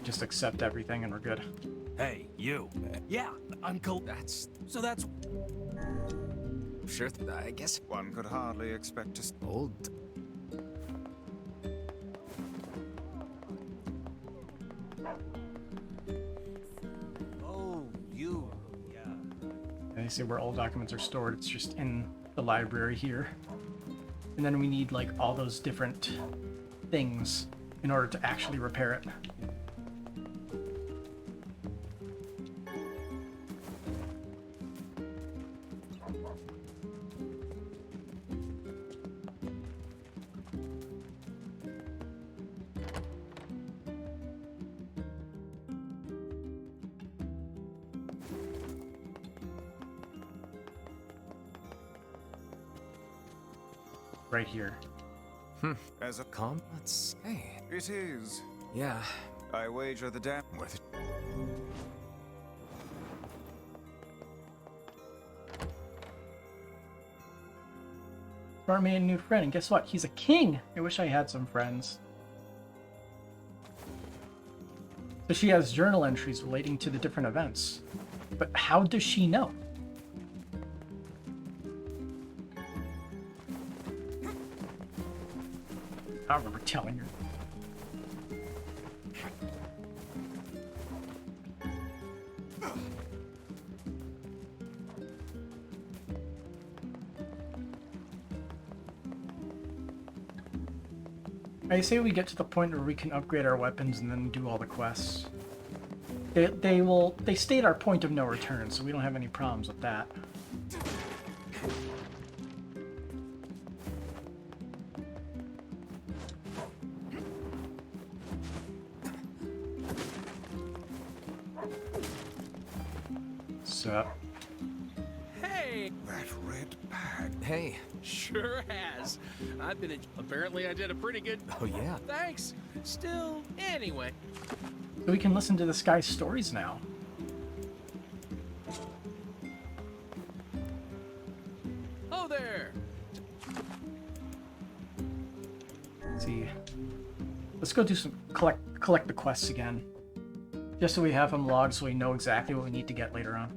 Just accept everything and we're good. Hey, you. Yeah, Uncle. That's That's sure. I guess One could hardly expect to... old. Oh, you. Yeah. And they say where all documents are stored. It's just in the library here. And then we need like all those different things in order to actually repair it. Right here. As a... Calm. Let's. Hey. It is. Yeah. I wager the dam... Worth it. Bart made a new friend, and guess what? He's a king! I wish I had some friends. So she has journal entries relating to the different events. But how does she know? I remember telling her. I say we get to the point where we can upgrade our weapons and then do all the quests. They state our point of no return, so we don't have any problems with that. Sup? Hey, That red bag. Hey. sure has. I've been. Apparently, I did a pretty good. Oh yeah. Thanks. Still, anyway. So we can listen to this guy's stories now. Oh there. Let's see. Let's go do some collect the quests again. Just so we have them logged so we know exactly what we need to get later on.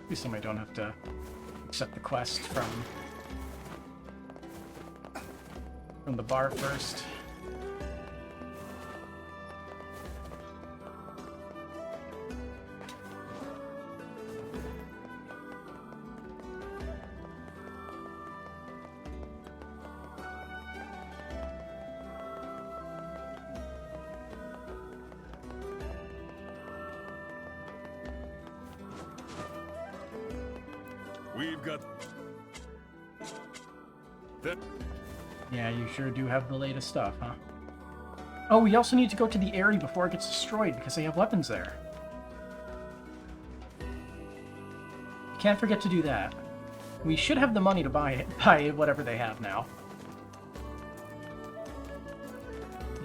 At least I don't have to accept the quest from the bar first. We've got that. Yeah, you sure do have the latest stuff, huh? Oh, we also need to go to the area before it gets destroyed because they have weapons there. Can't forget to do that. We should have the money to buy whatever they have now.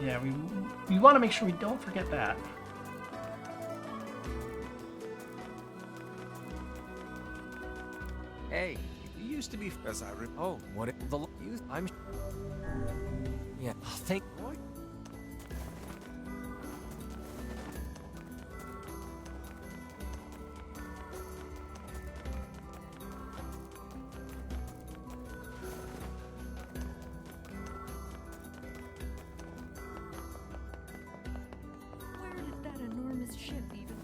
Yeah, we want to make sure we don't forget that. Hey, you used to be as I oh, what it, the you I'm yeah, I'll think what? Where did that enormous ship even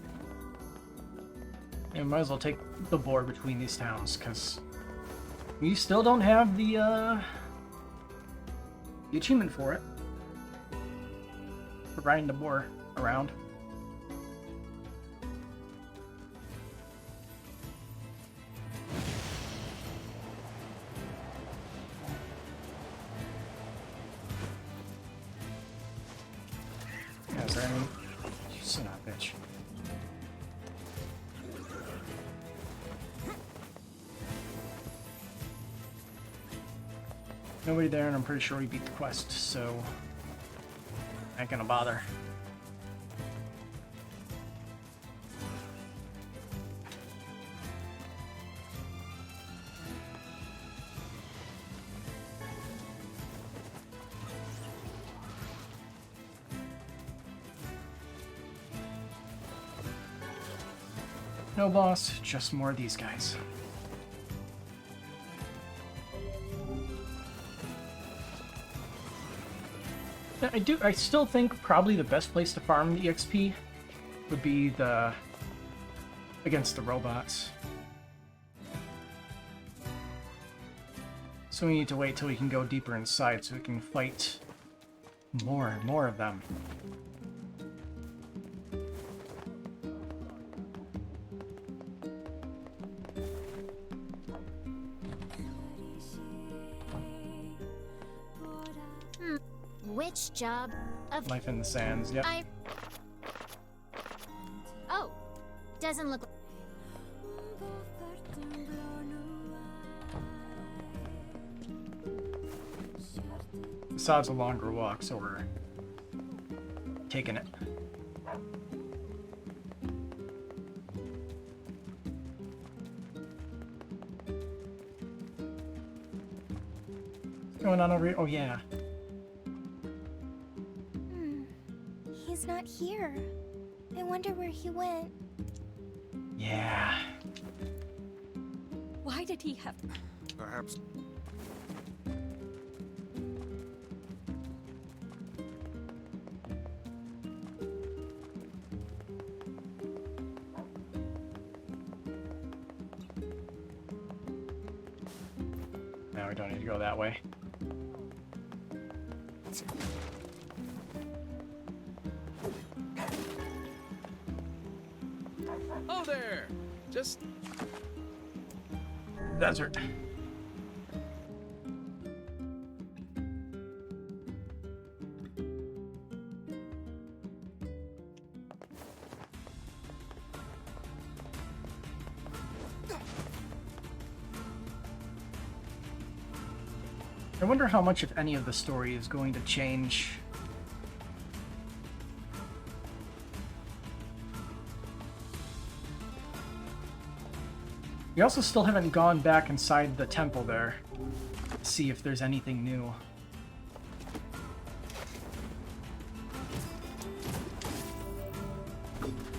And might as well take the boar between these towns, because we still don't have the achievement for it. For riding the boar around. Yeah, is there any... You son of a bitch. Nobody there, and I'm pretty sure we beat the quest, so I ain't gonna bother. No boss, just more of these guys. I still think probably the best place to farm the EXP would be against the robots. So we need to wait till we can go deeper inside so we can fight more and more of them. Which job of Life in the Sands, yep. Oh, doesn't look. Besides a longer walk, so we're taking it. What's going on over here? Oh yeah. He's not here. I wonder where he went. Yeah. Why did he have... Perhaps. Now we don't need to go that way. Oh, there! Just... Desert. I wonder how much, if any, of the story is going to change We also still haven't gone back inside the temple there to see if there's anything new.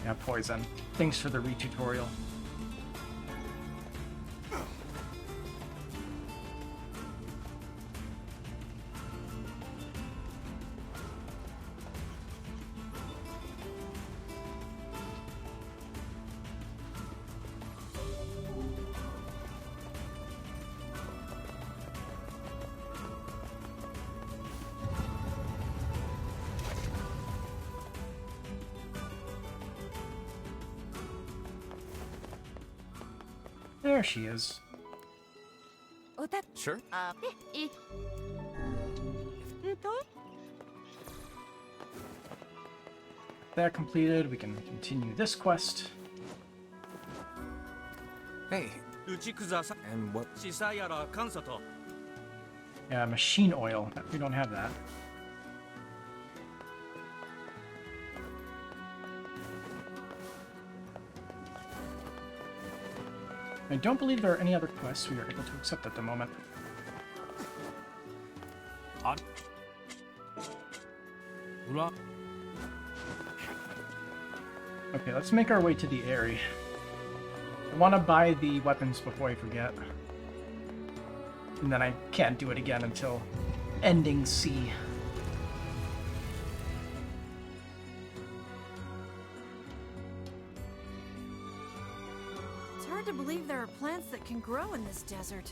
Yeah, poison. Thanks for the retutorial. There she is. Sure. That completed, we can continue this quest. Hey, and what? Yeah, machine oil. We don't have that. I don't believe there are any other quests we are able to accept at the moment. Okay, let's make our way to the Aerie. I want to buy the weapons before I forget. And then I can't do it again until ending C. It's hard to believe there are plants that can grow in this desert.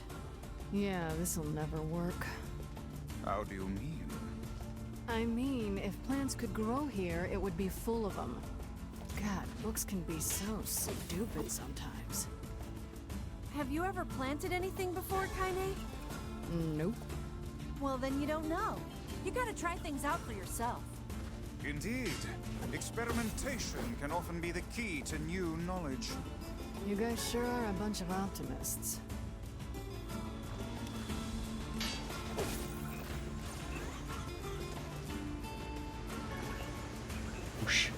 Yeah, this'll never work. How do you mean? I mean, if plants could grow here, it would be full of them. God, books can be so stupid sometimes. Have you ever planted anything before, Kainé? Nope. Well, then you don't know. You gotta try things out for yourself. Indeed. Experimentation can often be the key to new knowledge. You guys sure are a bunch of optimists. Whoosh.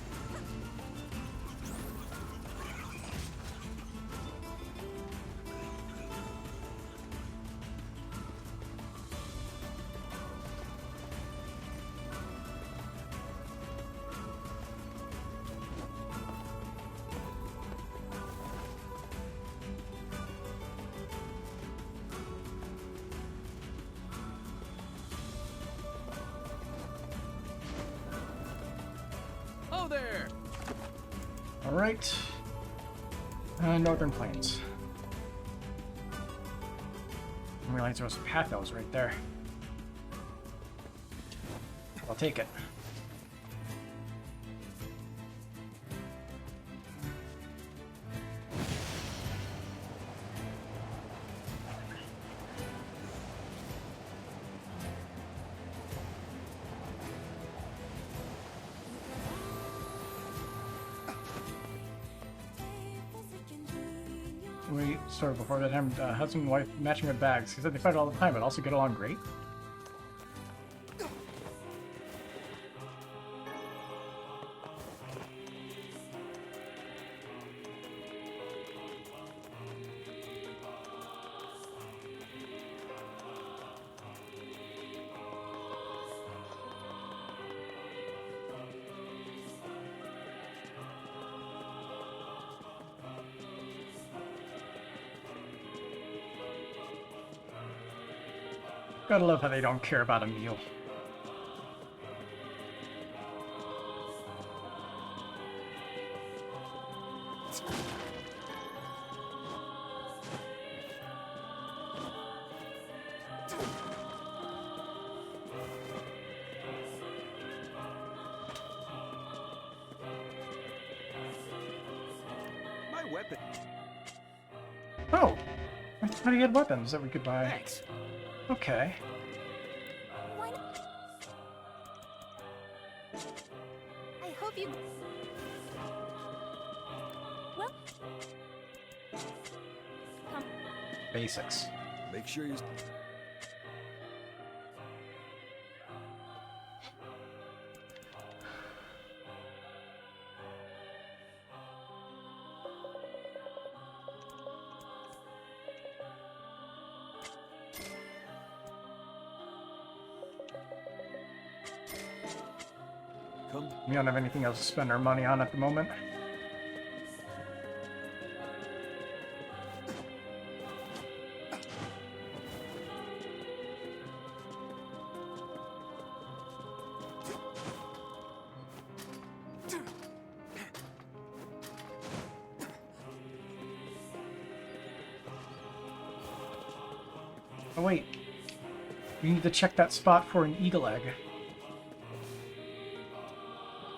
Oh there! Alright. Northern Plains. I realized there was a path that was right there. I'll take it. We started before that time, husband and wife matching their bags. He said they fight all the time, but also get along great. Gotta love how they don't care about a meal. My weapon. Oh! How do you get weapons that we could buy? Thanks. Okay. I hope you... Well... Basics. Make sure you... Come. We don't have anything else to spend our money on at the moment. Oh wait, we need to check that spot for an eagle egg.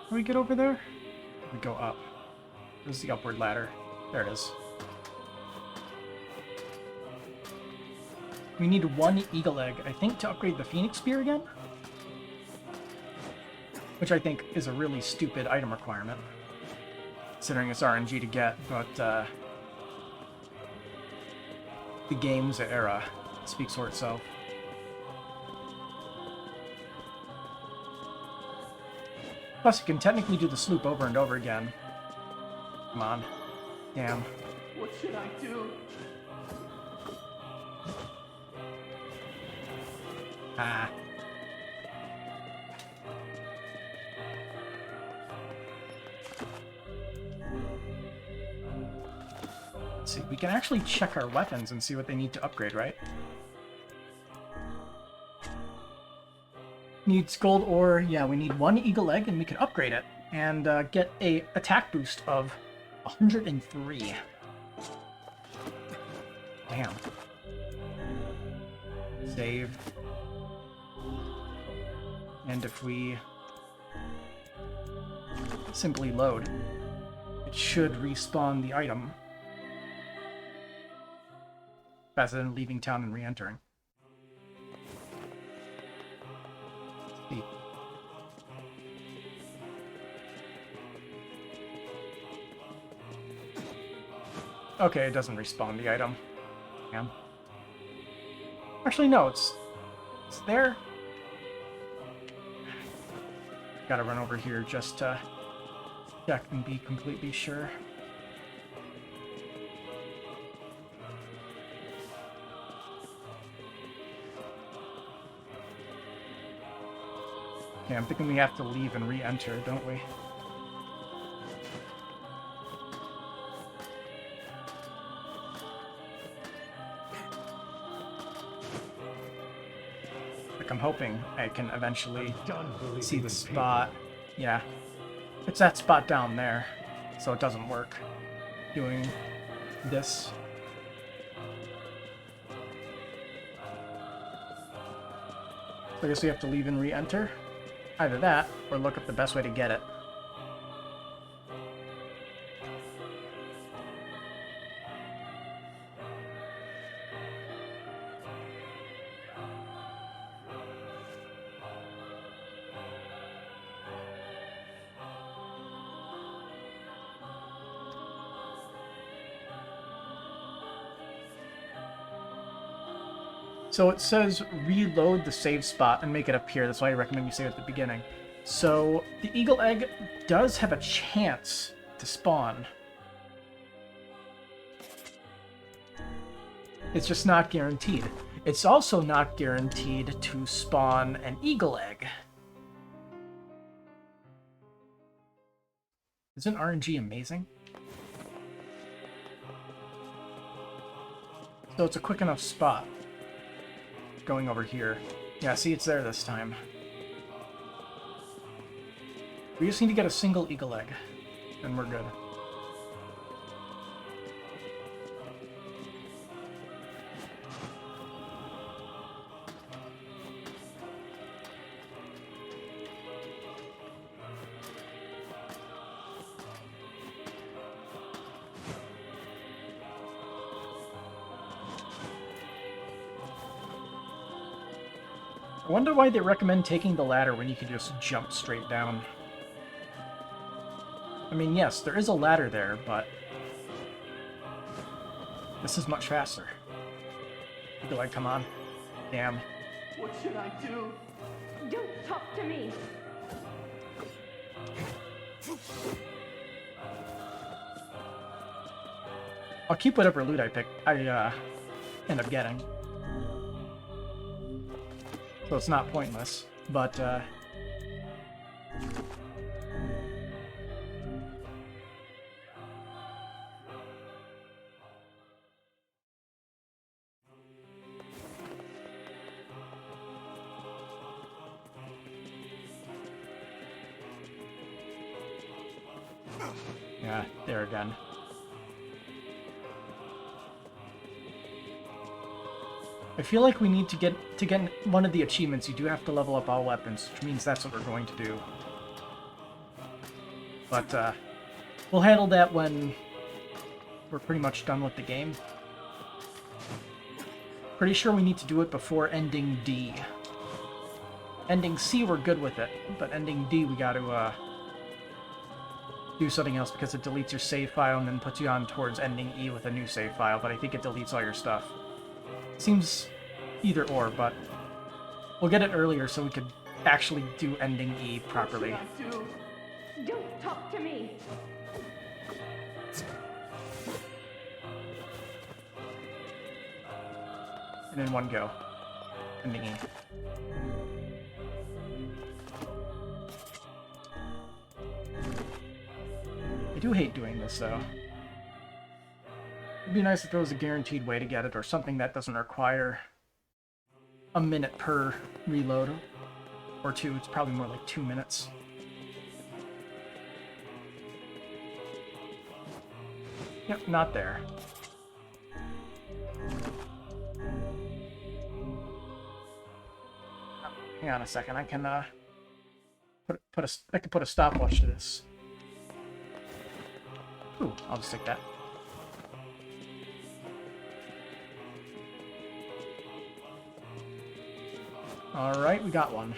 How do we get over there? We go up. There's the upward ladder. There it is. We need 1 eagle egg, I think, to upgrade the Phoenix Spear again? Which I think is a really stupid item requirement, considering it's RNG to get, but the game's era speaks for itself. Plus, you can technically do the sloop over and over again. Come on. Damn. What should I do? Ah. Let's see, we can actually check our weapons and see what they need to upgrade, right? Needs gold ore. Yeah, we need 1 eagle egg and we can upgrade it and get a attack boost of 103. Damn. Save. And if we simply load, it should respawn the item faster than leaving town and re-entering. See. Okay, it doesn't respawn the item. Damn. Actually, no, it's there. Gotta run over here just to check and be completely sure. Okay, I'm thinking we have to leave and re-enter, don't we? Like, I'm hoping I can eventually see the spot. Yeah. It's that spot down there, so it doesn't work doing this. So I guess we have to leave and re-enter. Either that, or look up the best way to get it. So it says reload the save spot and make it appear. That's why I recommend you save at the beginning. So the eagle egg does have a chance to spawn. It's just not guaranteed. It's also not guaranteed to spawn an eagle egg. Isn't RNG amazing? So it's a quick enough spot. Going over here. Yeah, see, it's there this time. We just need to get a single eagle egg, and we're good. I wonder why they recommend taking the ladder when you can just jump straight down. I mean, yes, there is a ladder there, but this is much faster. Eagle egg, come on. Damn. What should I do? Don't talk to me. I'll keep whatever loot I end up getting. So it's not pointless, but Yeah, there again. I feel like we need to get one of the achievements. You do have to level up all weapons, which means that's what we're going to do. But we'll handle that when we're pretty much done with the game. Pretty sure we need to do it before ending D. Ending C, we're good with it, but ending D, we got to do something else because it deletes your save file and then puts you on towards ending E with a new save file, but I think it deletes all your stuff. Seems either or, but we'll get it earlier so we could actually do ending E properly. What should I do? Don't talk to me. And in one go. Ending E. I do hate doing this, though. It'd be nice if there was a guaranteed way to get it, or something that doesn't require a minute per reload. Or 2, it's probably more like 2 minutes. Yep, not there. Hang on a second, I can I can put a stopwatch to this. Ooh, I'll just take that. Alright, we got one.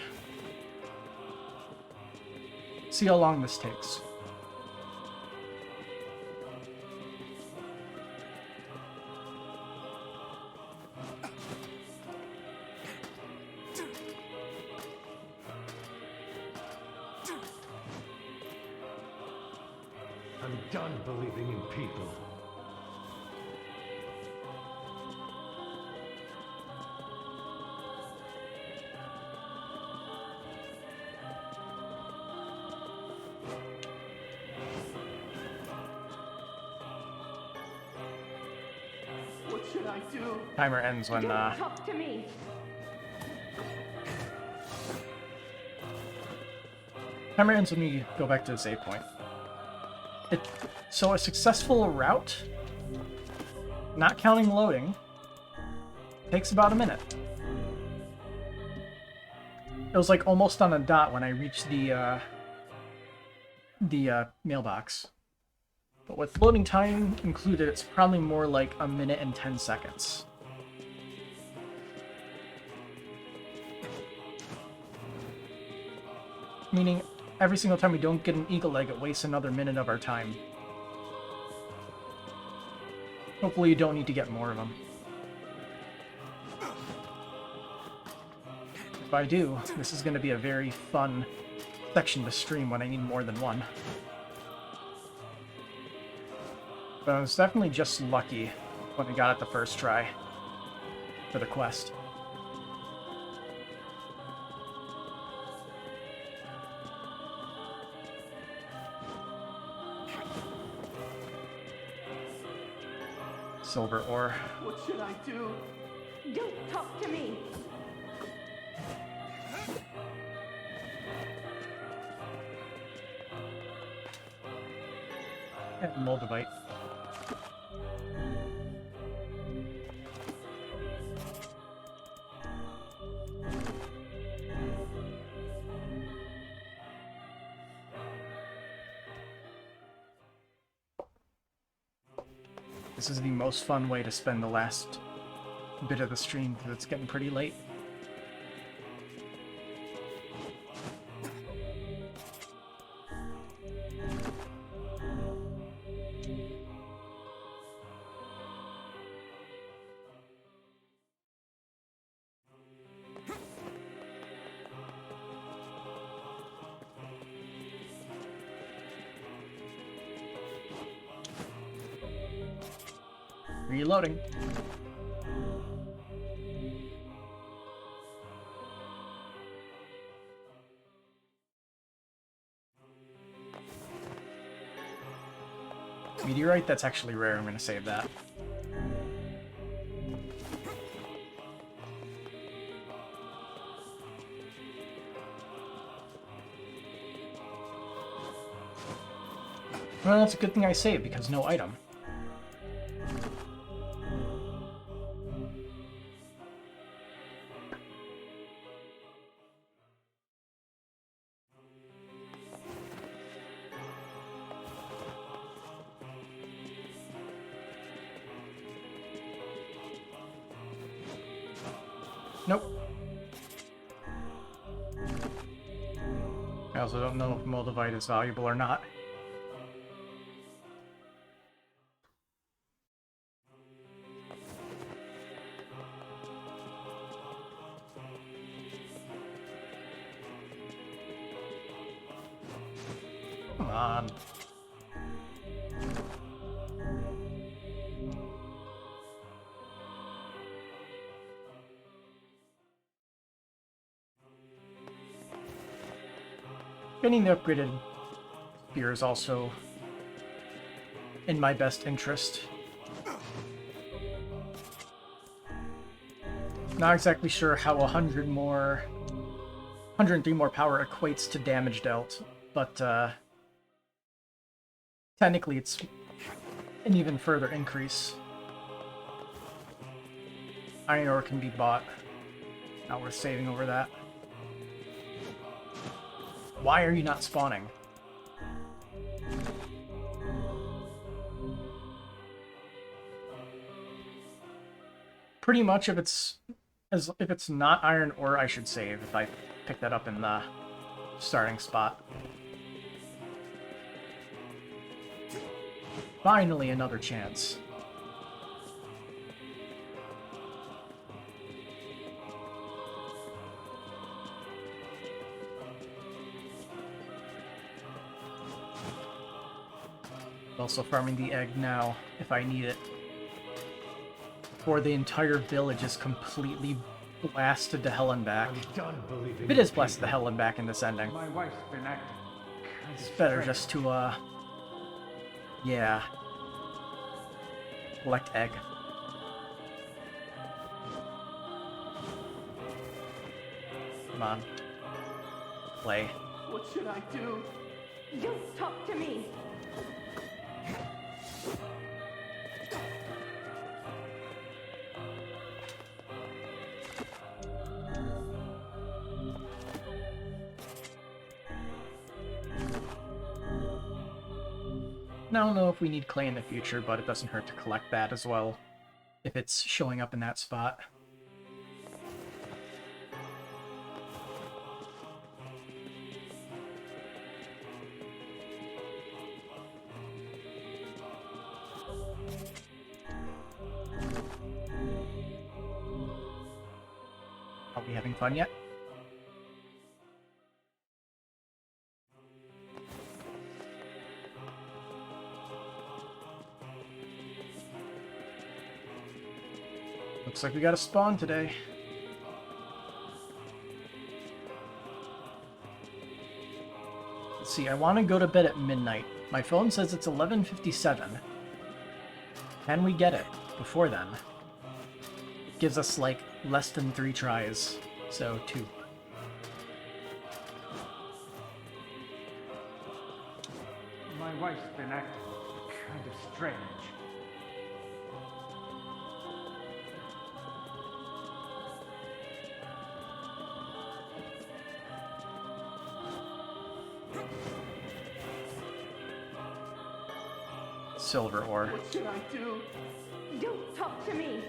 See how long this takes. I'm done believing in people. What should I do? Timer ends when Don't talk to me. timer ends when you go back to the save point. So a successful route, not counting loading, takes about a minute. It was like almost on a dot when I reached the mailbox. But with loading time included, it's probably more like a minute and 10 seconds. Meaning, every single time we don't get an eagle egg, it wastes another minute of our time. Hopefully you don't need to get more of them. If I do, this is going to be a very fun section to stream when I need more than one. But I was definitely just lucky when I got it the first try for the quest. Silver ore. What should I do? Don't talk to me. And moldavite. This is the most fun way to spend the last bit of the stream because it's getting pretty late. Reloading. Meteorite, that's actually rare. I'm gonna save that. Well, it's a good thing I saved, because no item. Nope. I also don't know if Moldavite is valuable or not. Come on. Getting the upgraded spear is also in my best interest. Not exactly sure how 103 more power equates to damage dealt, but technically it's an even further increase. Iron ore can be bought. Not worth saving over that. Why are you not spawning? Pretty much, if it's not iron ore, I should save if I pick that up in the starting spot. Finally, another chance. Also farming the egg now, if I need it. Before the entire village is completely blasted to hell and back. If it is blasted to hell and back in this ending. My wife's been acting. It's better just to, yeah. Collect egg. Come on. Play. What should I do? Don't talk to me. I don't know if we need clay in the future, but it doesn't hurt to collect that as well, if it's showing up in that spot. Are we having fun yet? Looks like we got a spawn today. Let's see, I want to go to bed at midnight. My phone says it's 11:57. Can we get it before then? It gives us like less than 3 tries, so 2. My wife's been acting kind of strange. Silver ore. What should I do? Don't talk to me.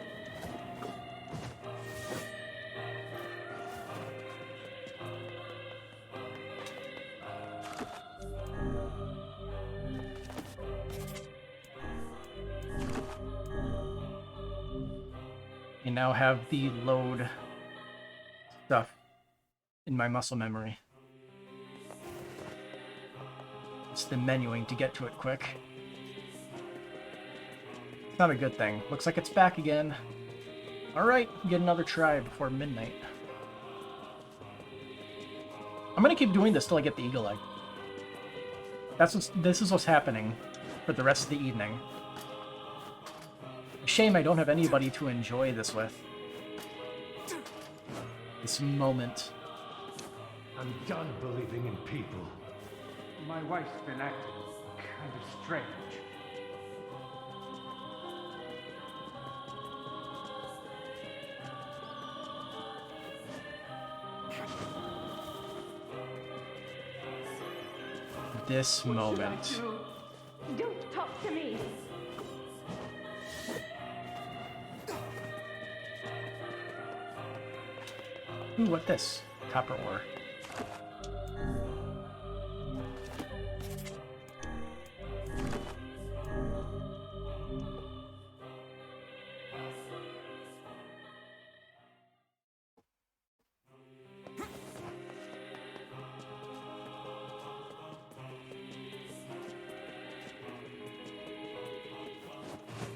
I now have the load stuff in my muscle memory. It's the menuing to get to it quick. Not a good thing. Looks like it's back again. Alright, get another try before midnight. I'm gonna keep doing this till I get the eagle egg. This is what's happening for the rest of the evening. Shame I don't have anybody to enjoy this with. This moment. I'm done believing in people. My wife's been acting kind of strange. This moment. Don't talk to me. Ooh, what this? Copper ore.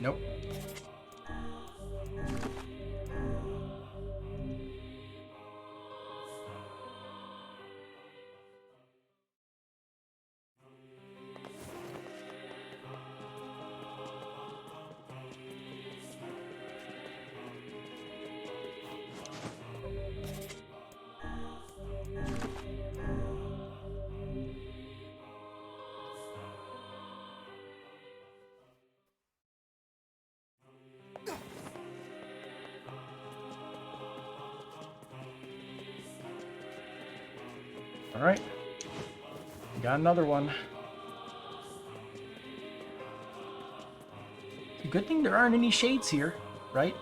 Nope. All right, got another one. It's a good thing there aren't any shades here, right?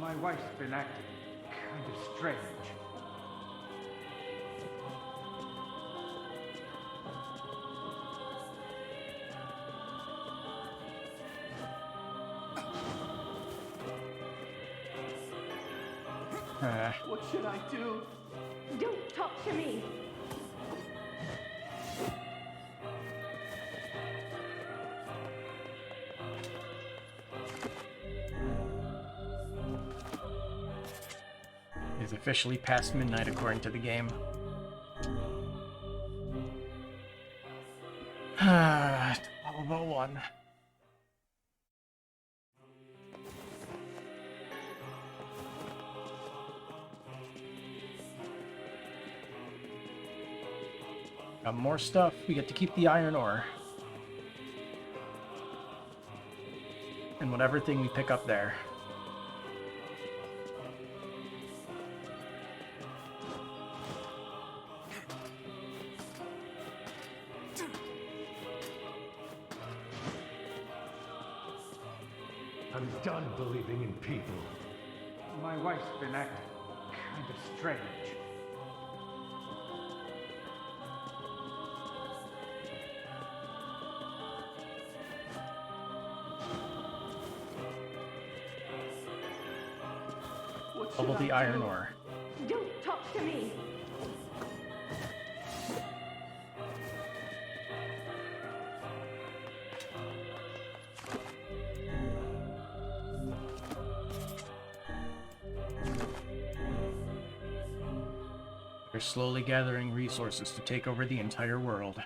My wife's been acting kind of strange. What should I do? Don't talk to me. It's officially past midnight according to the game. 12:01. Got more stuff. We get to keep the iron ore. And whatever thing we pick up there. I'm done believing in people. My wife's been acting kind of strange. Double the iron ore. Don't talk to me. They're slowly gathering resources to take over the entire world.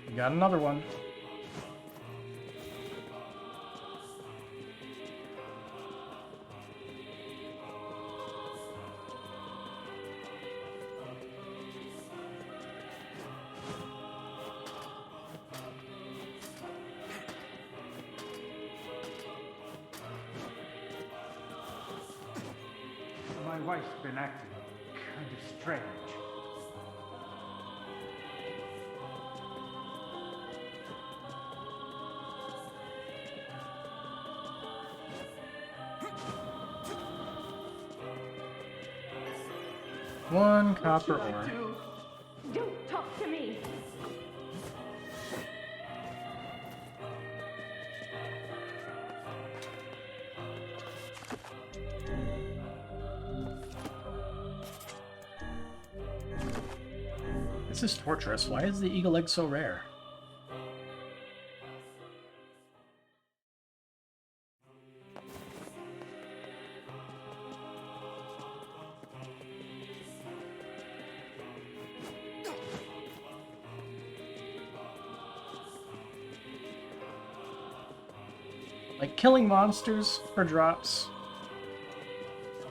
We got another one. My wife's been acting kind of strange. One copper ore. Don't talk to me. This is torturous. Why is the eagle egg so rare? Like, killing monsters for drops.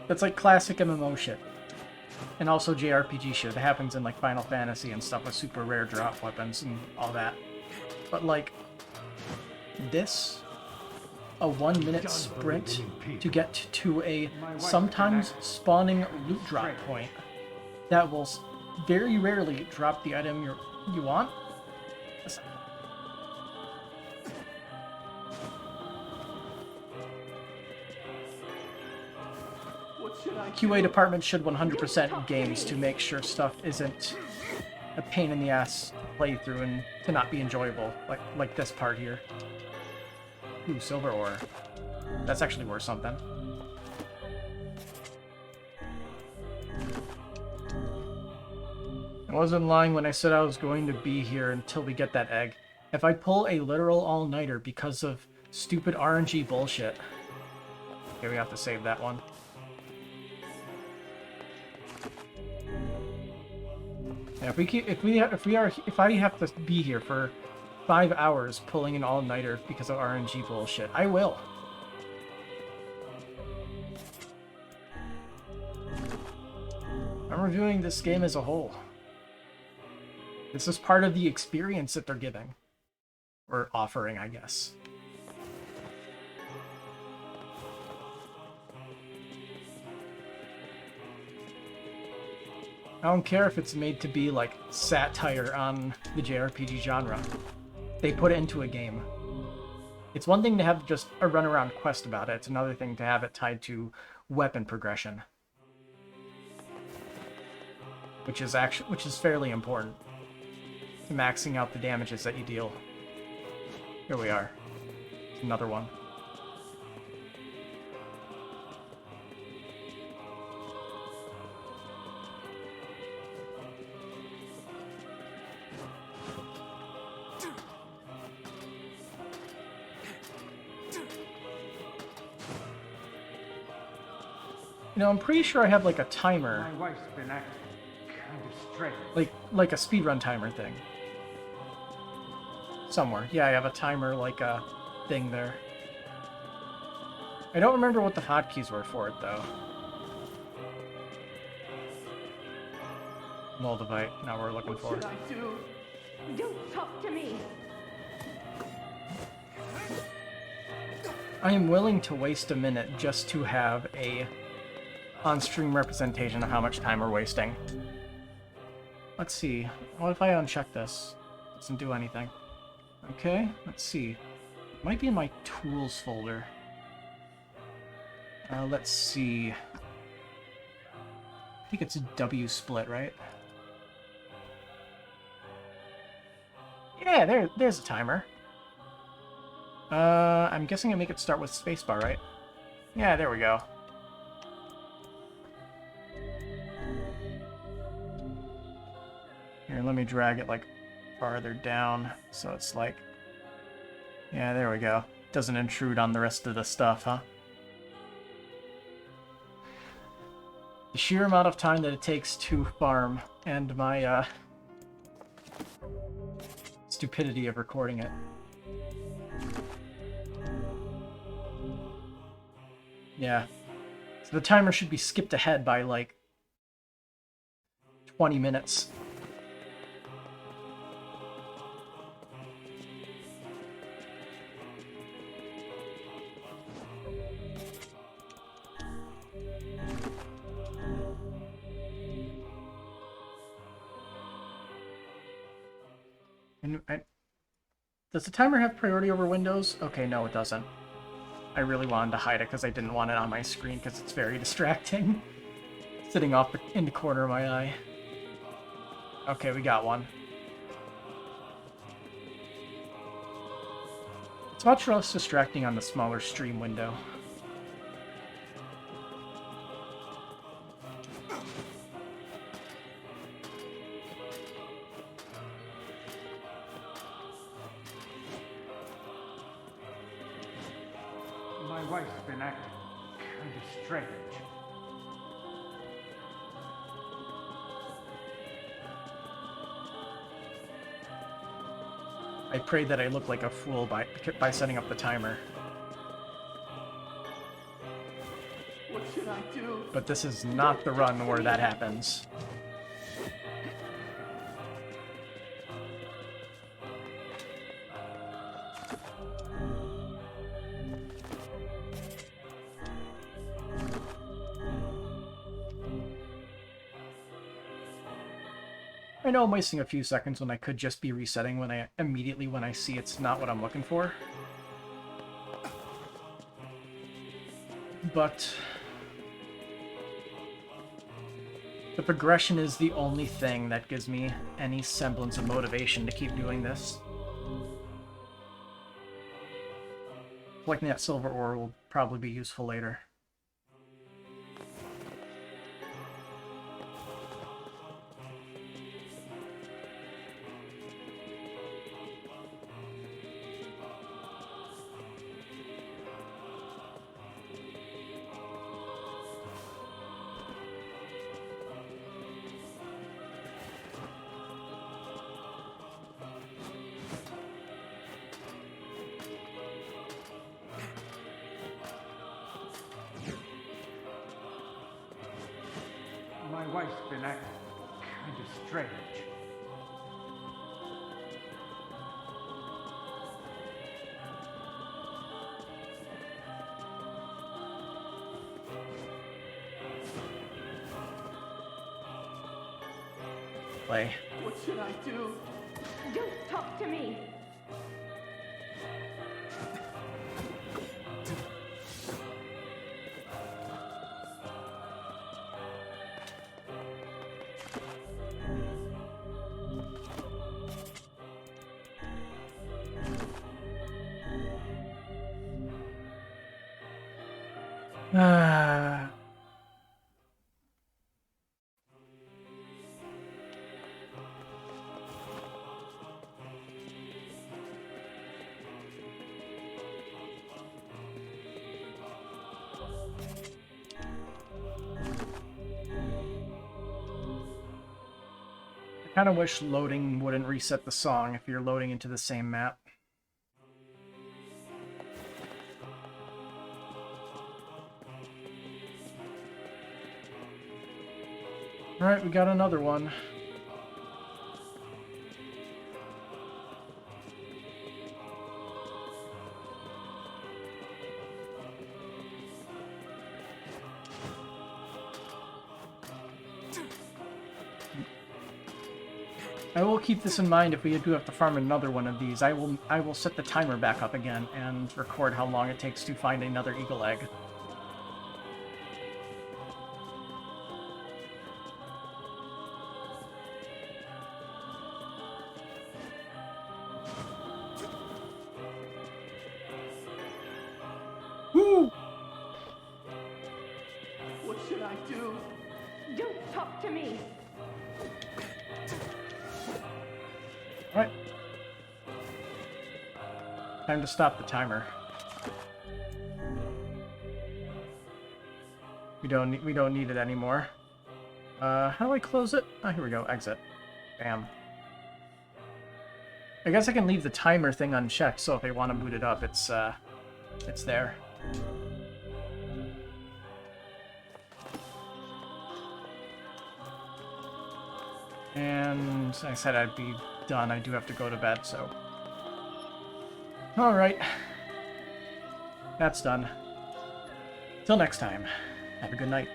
That's like classic MMO shit. And also JRPG shit that happens in like Final Fantasy and stuff with super rare drop weapons and all that. But like, this, a 1 minute sprint to get to a sometimes spawning loot drop point that will very rarely drop the item you want. QA department should 100% games to make sure stuff isn't a pain in the ass to play through and to not be enjoyable, like this part here. Ooh, silver ore. That's actually worth something. I wasn't lying when I said I was going to be here until we get that egg. If I pull a literal all-nighter because of stupid RNG bullshit. Okay, we have to save that one. Yeah, if I have to be here for 5 hours pulling an all-nighter because of RNG bullshit, I will. I'm reviewing this game as a whole. This is part of the experience that they're giving. Or offering, I guess. I don't care if it's made to be like satire on the JRPG genre. They put it into a game. It's one thing to have just a runaround quest about it. It's another thing to have it tied to weapon progression, which is fairly important to maxing out the damages that you deal. Here we are. Another one. You know, I'm pretty sure I have like a timer. My wife's been acting kind of strange. Like a speedrun timer thing. Somewhere. Yeah, I have a timer, like a thing there. I don't remember what the hotkeys were for it, though. Moldavite, now we're looking for. What should I do? Don't talk to me. I am willing to waste a minute just to have a on-stream representation of how much time we're wasting. Let's see. What if I uncheck this? Doesn't do anything. Okay, let's see. It might be in my tools folder. Let's see. I think it's a W split, right? Yeah, there's a timer. I'm guessing I make it start with spacebar, right? Yeah, there we go. Here, let me drag it like farther down so it's like, yeah, there we go. Doesn't intrude on the rest of the stuff, huh? The sheer amount of time that it takes to farm and my stupidity of recording it. Yeah. So the timer should be skipped ahead by like 20 minutes. Does the timer have priority over Windows? Okay, no, it doesn't. I really wanted to hide it because I didn't want it on my screen because it's very distracting. Sitting off in the corner of my eye. Okay, we got one. It's much less distracting on the smaller stream window. wife's been acting kind of strange. I prayed that I looked like a fool by setting up the timer. What should I do? But this is not the run where that happens. I know I'm wasting a few seconds when I could just be resetting when I see it's not what I'm looking for. But the progression is the only thing that gives me any semblance of motivation to keep doing this. Collecting that silver ore will probably be useful later. My wife's been acting kind of strange. Play. What should I do? Don't talk to me. I kind of wish loading wouldn't reset the song if you're loading into the same map. Alright, we got another one. I will keep this in mind if we do have to farm another one of these. I will set the timer back up again and record how long it takes to find another eagle egg. Woo! What should I do? Don't talk to me. Alright. Time to stop the timer. We don't need it anymore. How do I close it? Oh, here we go. Exit. Bam. I guess I can leave the timer thing unchecked, so if I want to boot it up, it's there. And I said I'd be done. I do have to go to bed, so... Alright. That's done. Till next time. Have a good night.